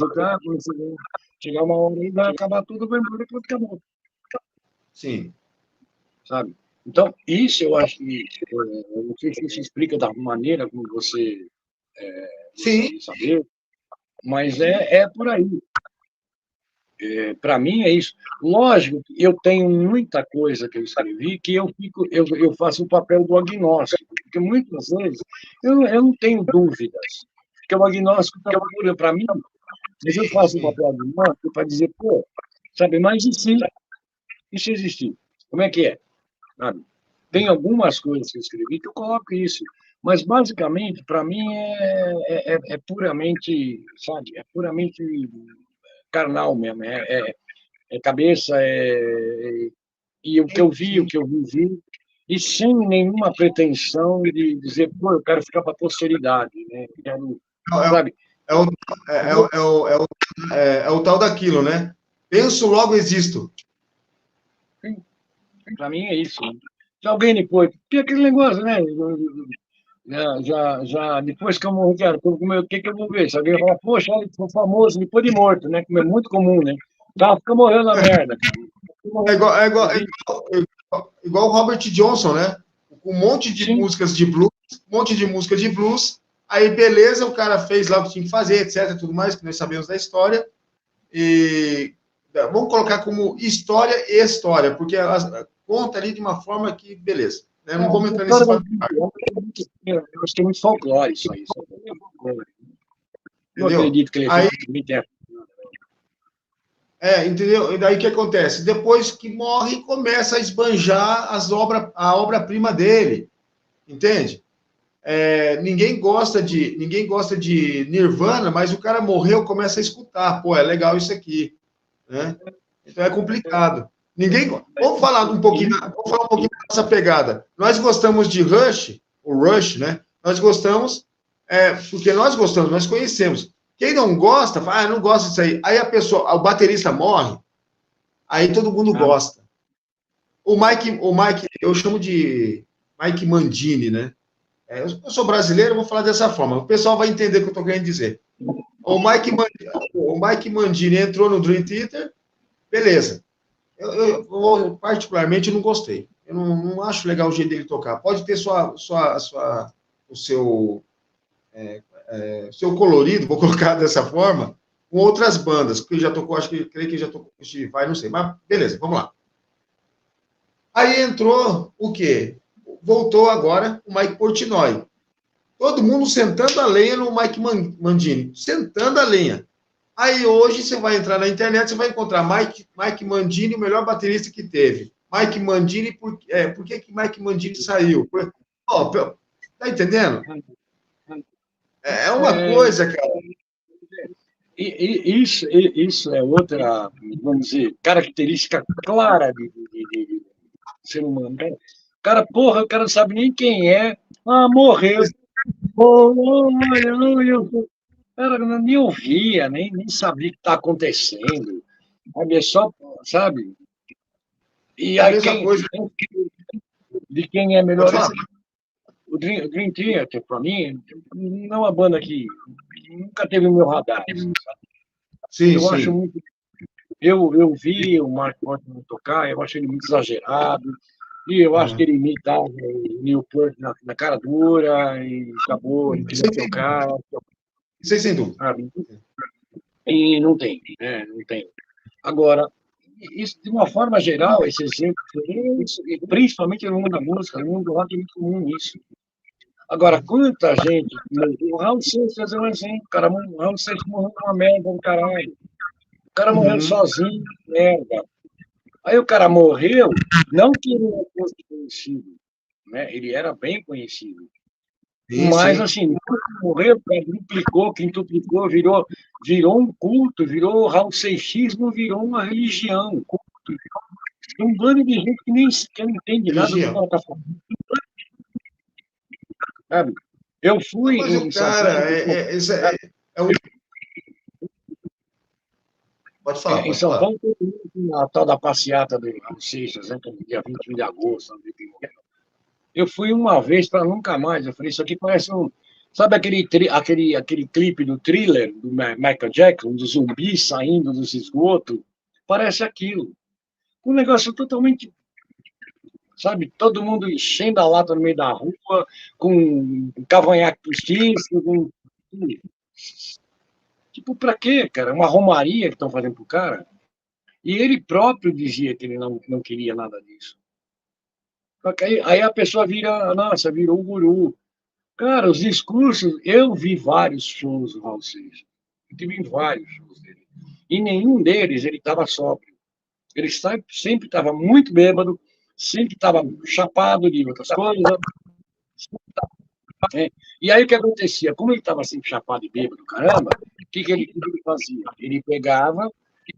chegar uma hora e vai acabar tudo, vai embora e pronto, acabou. Sim. Sabe? Então, isso eu acho que, não sei se isso explica da maneira como você Sim. saber, mas é por aí. Para mim é isso. Lógico, eu tenho muita coisa que eu escrevi que eu faço o papel do agnóstico, porque muitas vezes eu não tenho dúvidas, porque o agnóstico está para mim, mas eu faço o papel do agnóstico para dizer, pô, sabe, mas e se existir? Como é que é? Sabe? Tem algumas coisas que eu escrevi que eu coloco isso, mas basicamente, para mim, é puramente, sabe, é puramente carnal mesmo, cabeça, e o que eu vi, o que eu vivi, e sem nenhuma pretensão de dizer, pô, eu quero ficar para a posteridade, né? Quero, sabe? É o tal daquilo, né? Penso, logo existo. Para mim é isso. Né? Se alguém depois, porque aquele negócio, né? Depois que eu morri, cara, o que eu vou ver? Se alguém falar, poxa, ele foi famoso depois de morto, né? Como é muito comum, né? Tá, fica morrendo na merda. Igual o Robert Johnson, né? Com um monte de músicas de blues, aí beleza, o cara fez lá o que tinha que fazer, etc, tudo mais, que nós sabemos da história, e vamos colocar como história e história, porque ela conta ali de uma forma que, beleza, né? Não vamos entrar nesse papo. Eu acho que é muito folclore isso aí. Eu acredito que ele aí, é entendeu? E daí o que acontece? Depois que morre, começa a esbanjar a obra-prima dele, entende? Ninguém gosta de Nirvana, mas o cara morreu, começa a escutar. Pô, é legal isso aqui, né? Então é complicado. Vamos falar um pouquinho da nossa pegada. Nós gostamos de Rush, o Rush, né? Nós gostamos, porque nós gostamos, nós conhecemos. Quem não gosta, fala, não gosta disso aí. Aí o baterista morre, aí todo mundo gosta. O Mike, eu chamo de Mike Mandini, né? Eu sou brasileiro, vou falar dessa forma. O pessoal vai entender o que eu estou querendo dizer. O Mike Mandini entrou no Dream Theater, beleza. Eu particularmente não gostei. Eu não acho legal o jeito dele tocar. Pode ter o seu colorido, vou colocar dessa forma, com outras bandas, que já tocou, creio que já tocou Steve Vai, não sei, mas beleza, vamos lá. Aí entrou o quê? Voltou agora o Mike Portnoy. Todo mundo sentando a lenha no Mike Mandini, sentando a lenha. Aí hoje você vai entrar na internet, você vai encontrar Mike Mandini, o melhor baterista que teve. Mike Mandini, por que Mike Mandini saiu? Tá entendendo? É uma coisa, cara. Isso é outra, vamos dizer, característica clara de ser humano. Cara, porra, o cara não sabe nem quem é. Ah, morreu. Cara, eu nem ouvia, nem sabia o que está acontecendo. Sabe, é só, sabe? E aí, de quem é melhor? O Dream Theater, para mim, não é uma banda que nunca teve o meu radar. Sim, eu acho muito. Eu vi o Mark Portman tocar, eu acho ele muito exagerado, e eu acho que ele imitava o Neil Peart na cara dura, e acabou, ele queria tocar. Sem dúvida. E não tem, né? Não tem. Agora, isso, de uma forma geral, esse exemplo, principalmente no mundo da música, no mundo do rock, é muito comum isso. Agora, quanta gente. O Raul Seixas é um exemplo, cara. O Raul Seixas morreu com uma merda do caralho. O cara morreu sozinho, merda. Aí o cara morreu, não que ele não fosse conhecido, né? Ele era bem conhecido. Sim, Mas, sim. assim, morreu, quadruplicou, quintuplicou, virou um culto, virou Raul Seixismo, virou uma religião. Tem um bando de gente que nem sequer entende nada do que Religião. ela está falando, sabe? Eu Não, fui mas o em São Paulo, cara, é um... em Pode São falar. Paulo, tem a tal da passeata do Raul Seixas, né, que é no dia 21 de agosto. Eu fui uma vez para nunca mais. Eu falei, isso aqui parece um. Sabe aquele clipe do Thriller, do Michael Jackson, dos zumbis saindo dos esgotos? Parece aquilo. Um negócio totalmente, sabe, todo mundo enchendo a lata no meio da rua, com cavanhaque postiço, com... Tipo, para quê, cara? Uma romaria que estão fazendo pro cara? E ele próprio dizia que ele não queria nada disso. Só que aí a pessoa vira, nossa, virou um guru. Cara, os discursos, eu vi vários shows do Raul Seixas. Eu tive vários shows dele. E nenhum deles ele estava sóbrio. Ele sempre estava muito bêbado, sempre estava chapado de outras coisas. Né? E aí o que acontecia? Como ele estava sempre chapado e bêbado, caramba, o que ele fazia? Ele pegava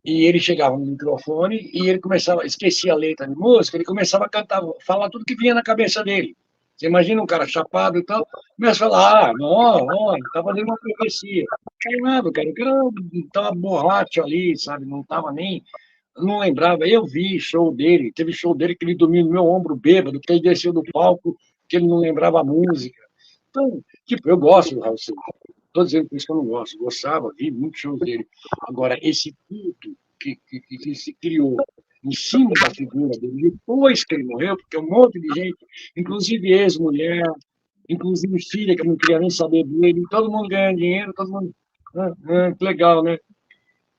e ele chegava no microfone e ele começava, esquecia a letra de música, ele começava a cantar, falar tudo que vinha na cabeça dele. Você imagina um cara chapado e tal, começa a falar, não, tá fazendo uma profecia. Não é nada, cara, o cara estava borracho ali, sabe, não estava nem, não lembrava. Eu vi show dele, teve show dele que ele dormiu no meu ombro bêbado, que ele desceu do palco, que ele não lembrava a música. Então, tipo, eu gosto do Raul Seixas. Estou dizendo por isso que eu não gosto. Gostava, vi muitos shows dele. Agora, esse culto que se criou em cima da figura dele, depois que ele morreu, porque um monte de gente, inclusive ex-mulher, inclusive filha, que eu não queria nem saber dele, todo mundo ganhando dinheiro, todo mundo. Que legal, né?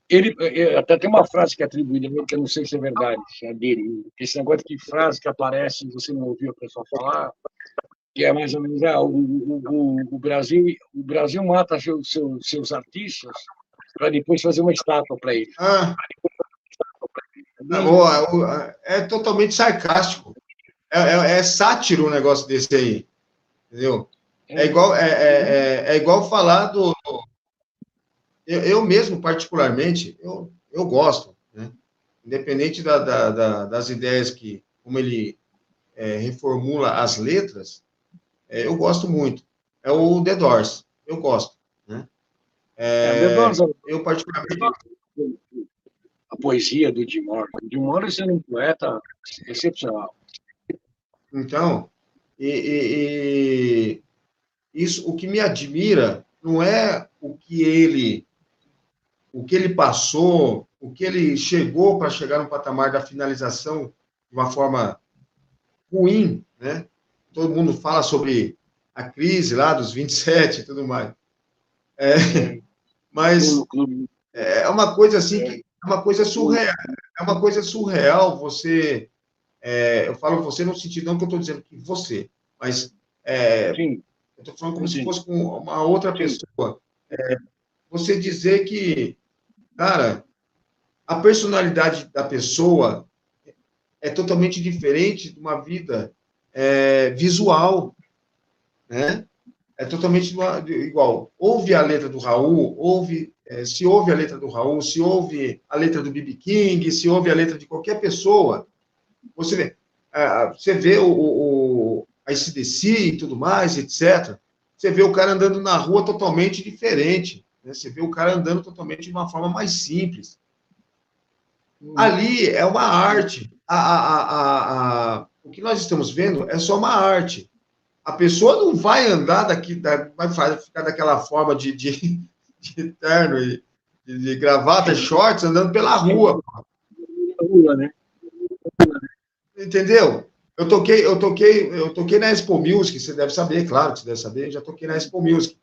Ele, até tem uma frase que é atribuída a ele, que eu não sei se é verdade, se é dele. Esse negócio de frase que aparece e você não ouviu a pessoa falar, que é mais ou menos o Brasil mata seus artistas para depois fazer uma estátua para eles. Ah, É bem assim. é totalmente sarcástico. É sátiro um negócio desse aí, entendeu? É, É igual falar do. Eu mesmo, particularmente, eu gosto, né? Independente das ideias que, como ele reformula as letras, eu gosto muito. É o The Doors, eu gosto, né? The Doors, Eu, particularmente, a poesia do Jim Morrison. Jim Morrison é um poeta excepcional. então, e isso, o que me admira não é o que ele passou, o que ele chegou para chegar no patamar da finalização de uma forma ruim, né? Todo mundo fala sobre a crise lá dos 27 e tudo mais. Mas é uma coisa assim que é uma coisa surreal. É uma coisa surreal você. Eu falo você no sentido não que eu estou dizendo que você, mas Sim, eu estou falando como se sim, fosse com uma outra sim. pessoa. Você dizer que, cara, a personalidade da pessoa é totalmente diferente de uma vida visual, né? É totalmente igual. Ouve a letra do Raul, se ouve a letra do Raul, se ouve a letra do B.B. King, se ouve a letra de qualquer pessoa, você vê a AC/DC e tudo mais, etc. Você vê o cara andando na rua totalmente diferente. Né? Você vê o cara andando totalmente de uma forma mais simples. Ali é uma arte. O que nós estamos vendo é só uma arte. A pessoa não vai andar vai ficar daquela forma de terno e de gravata, shorts, andando pela rua. Né? Entendeu? Eu toquei na Expo Music, você deve saber, claro que você deve saber, eu já toquei na Expo Music.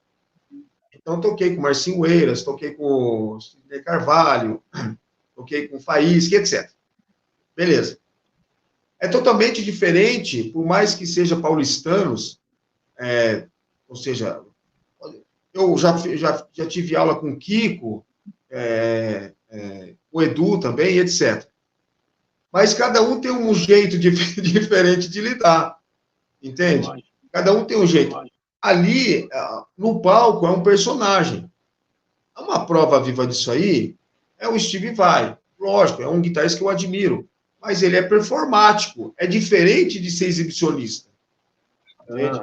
Então, toquei com Marcinho Eiras, toquei com Sidney Carvalho, toquei com Faísca, etc. Beleza. É totalmente diferente, por mais que seja paulistanos, ou seja, eu já tive aula com o Kiko, o Edu também, etc. Mas cada um tem um jeito diferente de lidar, entende? Cada um tem um jeito. ali, no palco, é um personagem. Uma prova viva disso aí é o Steve Vai. Lógico, é um guitarrista que eu admiro, mas ele é performático, é diferente de ser exibicionista. Entende?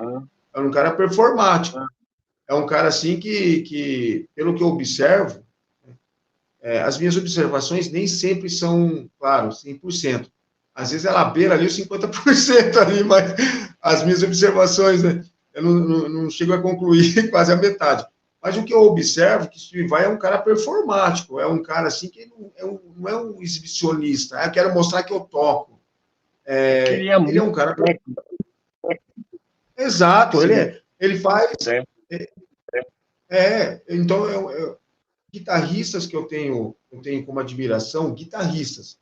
É um cara performático. É um cara assim que pelo que eu observo, as minhas observações nem sempre são, claro, 100%. Às vezes ela beira ali os 50% ali, mas as minhas observações, né, eu não chego a concluir quase a metade. Mas o que eu observo é que Steve Vai é um cara performático, é um cara assim que não é um exibicionista. Eu quero mostrar que eu toco. Ele é um cara. Exato, ele faz. Então, guitarristas que eu tenho como admiração, guitarristas.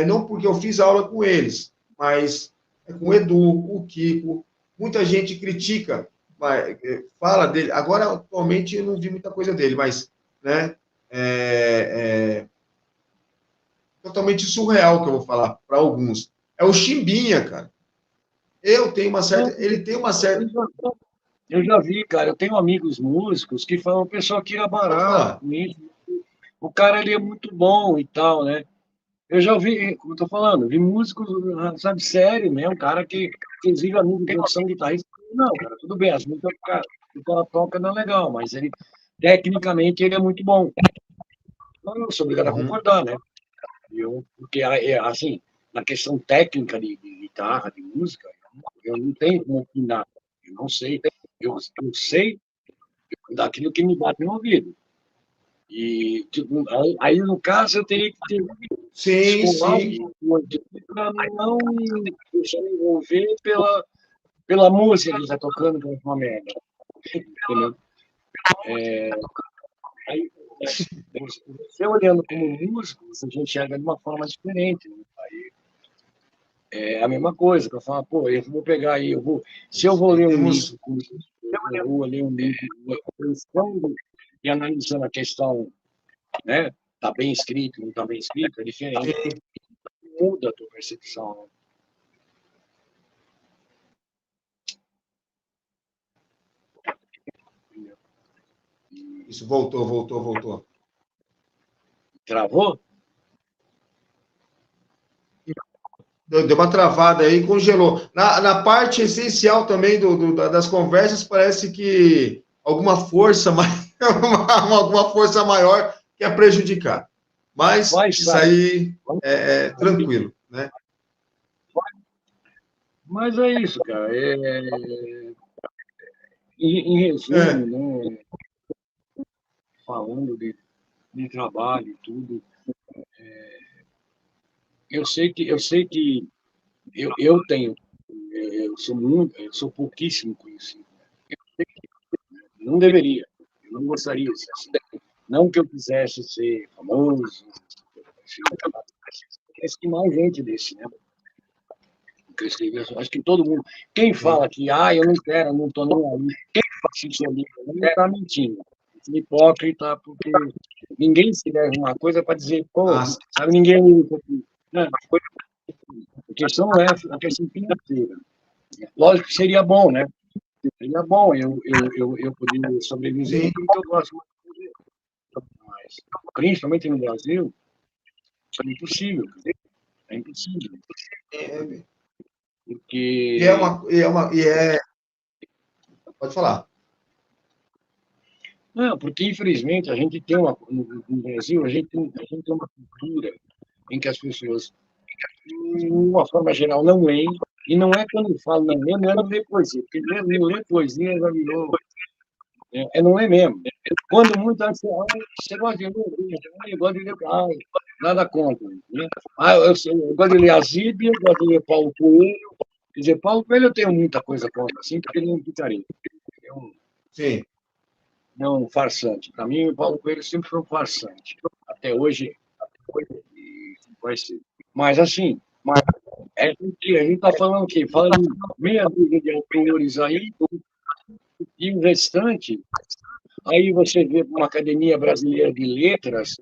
Não porque eu fiz aula com eles, mas com o Edu, o Kiko. Muita gente critica, fala dele. Agora, atualmente, eu não vi muita coisa dele, mas né, totalmente surreal que eu vou falar para alguns. É o Chimbinha, cara. Ele tem uma certa. Eu já vi, cara. Eu tenho amigos músicos que falam, o pessoal tira barato com isso. O cara, ele é muito bom e tal, né? Eu já ouvi, como eu tô falando, vi músicos, sabe, sério mesmo, cara que, inclusive, amigos meus que são guitarristas. Não, cara, tudo bem, as músicas que o cara toca não é legal, mas ele, tecnicamente, ele é muito bom. Então, eu sou obrigado a concordar, né? Porque, assim, na questão técnica de guitarra, de música, eu não tenho como opinar. Eu não sei. Eu sei daquilo que me bate no ouvido. E tipo, aí, no caso, eu teria que ter descolar alguma coisa para não me deixar me envolver pela música que está tocando, que é uma merda. Entendeu? Aí, você olhando como músico, você enxerga de uma forma diferente. Né? Aí, é a mesma coisa, que eu falo, pô, eu vou pegar aí, se eu vou ler um livro, eu vou ler um livro pensando e analisando a questão, né? Tá bem escrito, não está bem escrito, é diferente. Muda a tua percepção. Isso, voltou. Travou? Deu uma travada aí e congelou. Na parte essencial também das conversas, parece que alguma força, alguma força maior quer prejudicar. Mas isso aí é tranquilo, né? Mas é isso, cara. Em resumo, né? Falando de trabalho e tudo, eu sei que eu tenho, eu sou pouquíssimo conhecido. Não deveria, eu não gostaria de ser assim. Não que eu quisesse ser famoso, mas que mais gente desse, né? Acho que todo mundo. Quem fala que eu não quero, não estou nem aí, quem fala isso ali, não está mentindo. É hipócrita, porque ninguém escreve uma coisa para dizer, pô, sabe, ninguém usa aqui. A questão é a questão financeira. Lógico que seria bom, né? Seria bom eu poder sobreviver porque eu gosto muito de fazer. Mas, principalmente no Brasil, isso é impossível. É impossível. Porque... Pode falar. Não, porque, infelizmente, a gente tem no Brasil, a gente tem uma cultura em que as pessoas, de uma forma geral, não leem, e não é quando eu falo não é não ler poesia, porque ler poesia já virou... não é mesmo. Quando muita gente você gosta de ler, eu gosto de ler, nada contra. Né? Eu gosto de ler Azib, eu gosto de ler Paulo Coelho. Quer dizer, Paulo Coelho eu tenho muita coisa contra, assim, porque ele não picareta. Sim. Não, farsante. Para mim, o Paulo Coelho sempre foi um farsante. Até hoje vai ser. Mas, assim, a gente está falando o quê? Falando meia dúzia de autores aí, e o restante, aí você vê uma Academia Brasileira de Letras,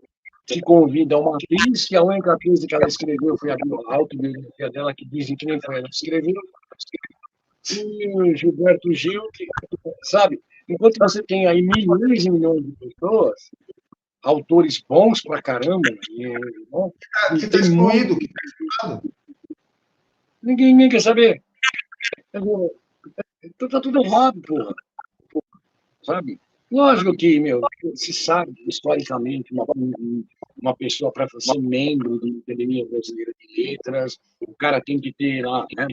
que convida uma atriz, que a única atriz que ela escreveu foi a autobiografia dela, que dizem que nem foi ela que escreveu, e o Gilberto Gil, que, sabe? Enquanto você tem aí milhões e milhões de pessoas, autores bons pra caramba, bom, Que e está tem um monte excluído, de... que está excluído. Ninguém quer saber. Então tá tudo errado, porra. Sabe? Lógico que, meu, se sabe historicamente uma pessoa para ser membro da Academia Brasileira de Letras, o cara tem que ter lá, né?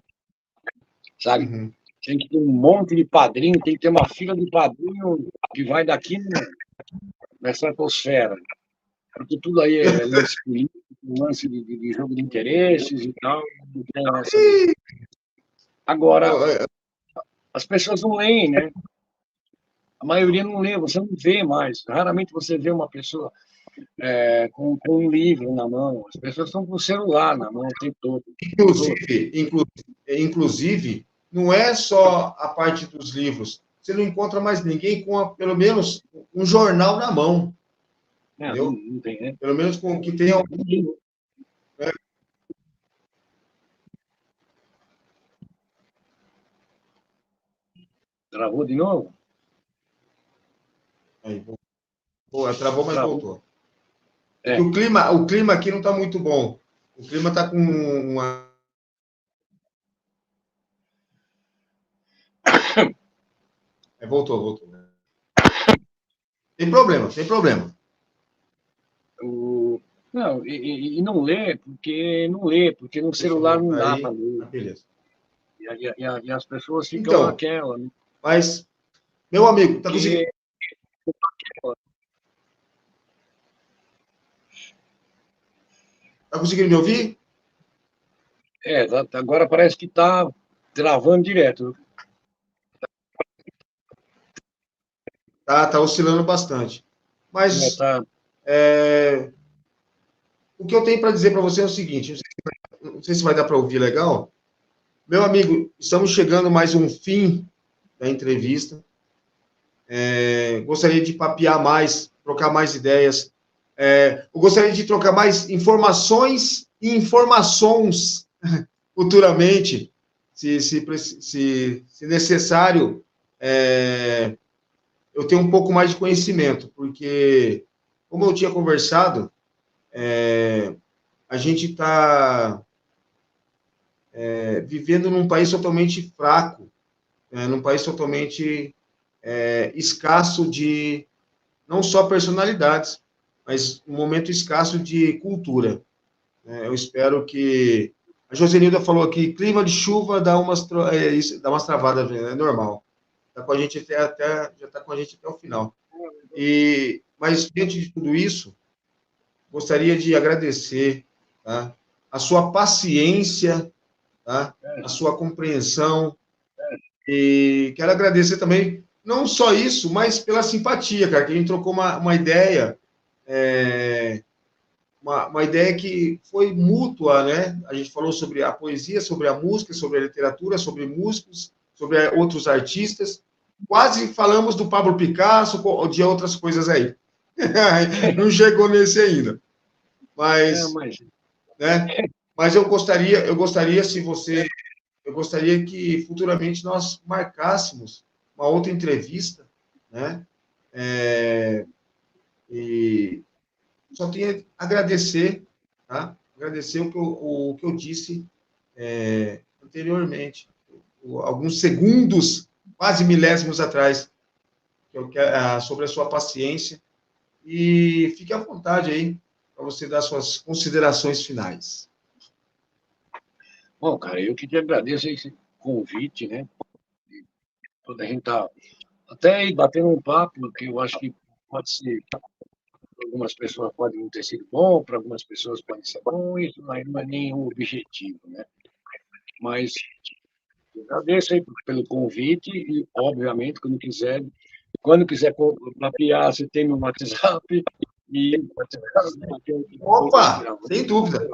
Sabe? Uhum. Tem que ter um monte de padrinho, tem que ter uma fila de padrinho que vai daqui na estratosfera. Porque tudo aí é lance político, lance de jogo de interesses e tal. Não tem essa mesmo. Agora, as pessoas não leem, né? A maioria não lê, você não vê mais. Raramente você vê uma pessoa com um livro na mão. As pessoas estão com o celular na mão o tempo todo. Inclusive, não é só a parte dos livros. Você não encontra mais ninguém com, pelo menos, um jornal na mão. Entendeu? Não tem, né? Pelo menos com que tenha algum. Né? Travou de novo? Aí, travou, mas voltou. É que o clima aqui não está muito bom. O clima está com uma. Voltou. Tem problema, tem problema. Não, e não lê, porque no celular não dá para ler. Beleza. E as pessoas ficam Então, naquela. Né? Mas, meu amigo, tá conseguindo. Tá conseguindo me ouvir? Agora parece que está travando direto. Tá oscilando bastante. Mas o que eu tenho para dizer para você é o seguinte: não sei se vai dar para ouvir legal. Meu amigo, estamos chegando mais um fim da entrevista. Gostaria de papear mais, trocar mais ideias. Eu gostaria de trocar mais informações e informações futuramente, se necessário. Eu tenho um pouco mais de conhecimento, porque, como eu tinha conversado, a gente está vivendo num país totalmente fraco, num país totalmente escasso de, não só personalidades, mas um momento escasso de cultura. Eu espero que... A Josenilda falou aqui, clima de chuva dá umas travadas, é normal. Está com a gente já está com a gente até o final. Mas, diante de tudo isso, gostaria de agradecer, tá, a sua paciência, tá, a sua compreensão, e quero agradecer também, não só isso, mas pela simpatia, cara, que a gente trocou uma ideia, uma ideia que foi mútua, né? A gente falou sobre a poesia, sobre a música, sobre a literatura, sobre músicos, sobre outros artistas. Quase falamos do Pablo Picasso, de outras coisas aí. Não chegou nesse ainda. Mas eu gostaria que futuramente nós marcássemos uma outra entrevista, né? E só tenho a agradecer, tá? Agradecer o que eu disse anteriormente, alguns segundos, quase milésimos atrás, sobre a sua paciência, e fique à vontade aí para você dar suas considerações finais. Bom, cara, eu que te agradeço esse convite, né? Toda a gente tá até aí batendo um papo, que eu acho que pode ser, para algumas pessoas pode não ter sido bom, para algumas pessoas pode ser bom, isso não é nenhum objetivo, né? Mas eu agradeço aí pelo convite e, obviamente, quando quiser mapear, você tem meu WhatsApp e... Opa, sem dúvida.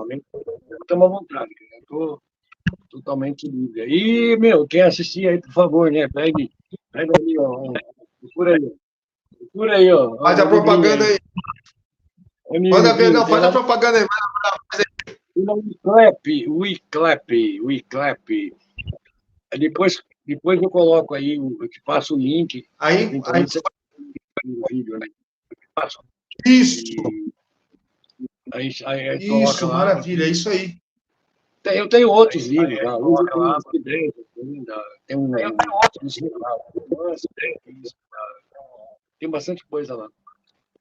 Estamos à vontade, né? Estou totalmente livre. E, meu, quem assistir aí, por favor, né? Pega ali, ó. Procura aí, ó. Faz a propaganda aí. Manda ver, não, faz a propaganda aí. O iClap. Depois Depois eu coloco aí, eu te passo o link. Aí Eventualmente você vai no vídeo, né? isso, Aí coloca isso, lá. maravilha, é isso aí. Eu tenho outros livros lá. Hoje tem uns ideias ainda. Tem um romance, tem bastante coisa lá.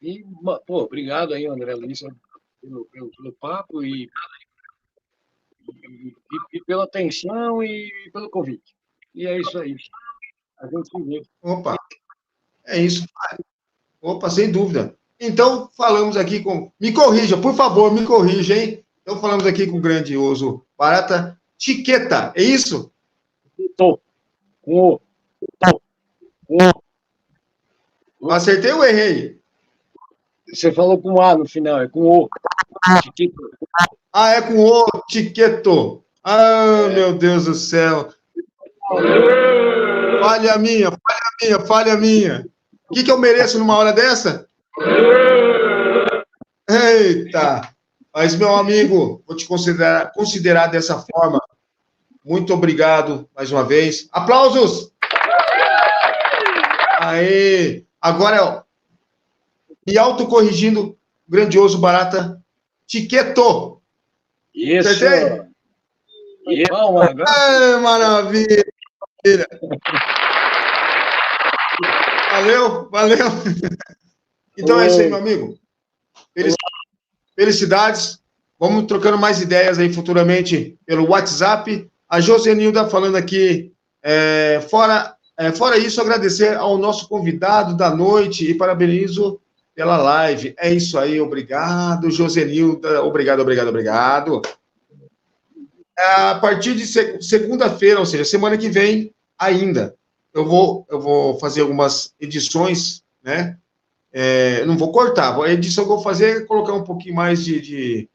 E, pô, obrigado aí, André Luiz, pelo papo e pela atenção e pelo convite. E é isso aí. A gente se vê. Opa, é isso. Opa, sem dúvida. Então, falamos aqui com. Me corrija, por favor, me corrija, hein? Então, falamos aqui com o grandioso Barata Chiqueta, é isso? Tô. Com o. Acertei ou errei? Você falou com A no final, é com o. Chiquito. Ah, é com o Chiqueto. Ah, meu Deus do céu. Falha minha, falha minha, falha minha. O que eu mereço numa hora dessa? Eita! Mas, meu amigo, vou te considerar dessa forma. Muito obrigado mais uma vez. Aplausos! Aê! Agora, ó, me autocorrigindo, grandioso Barata Chiqueto. Isso. Acertei? Palma, agora. Maravilha! Valeu, valeu. Então é isso aí, meu amigo. Felicidades. Vamos trocando mais ideias aí futuramente pelo WhatsApp. A Josenilda falando aqui, fora isso, agradecer ao nosso convidado da noite e parabenizo pela live. É isso aí, obrigado, Josenilda. Obrigado, obrigado, obrigado. A partir de segunda-feira, ou seja, semana que vem, ainda, eu vou fazer algumas edições, né? Não vou cortar, a edição que eu vou fazer é colocar um pouquinho mais de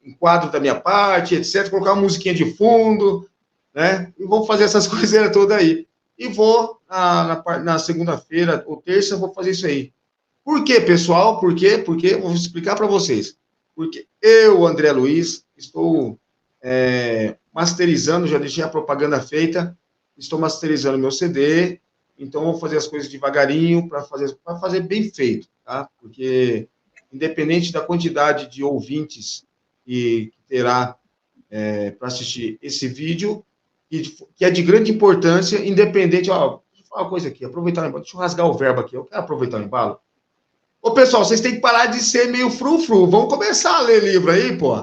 enquadro da minha parte, etc., colocar uma musiquinha de fundo, né? E vou fazer essas coisas todas aí. E vou, na segunda-feira ou terça, eu vou fazer isso aí. Por quê, pessoal? Por quê? Porque eu vou explicar para vocês. Porque eu, André Luiz, estou masterizando, já deixei a propaganda feita, estou masterizando meu CD, então vou fazer as coisas devagarinho para fazer bem feito, tá? Porque independente da quantidade de ouvintes que terá para assistir esse vídeo, que é de grande importância, independente, ó, deixa eu falar uma coisa aqui, aproveitar o embalo, deixa eu rasgar o verbo aqui, eu quero aproveitar o embalo. Ô, pessoal, vocês têm que parar de ser meio frufru, vamos começar a ler livro aí, pô.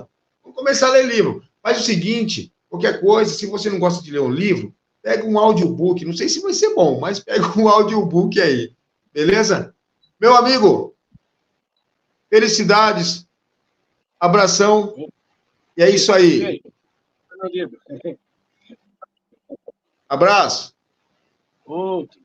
Vamos começar a ler livro. Faz o seguinte, qualquer coisa, se você não gosta de ler um livro, pega um audiobook, não sei se vai ser bom, mas pega um audiobook aí, beleza? Meu amigo, felicidades, abração, e é isso aí. Abraço. Outro.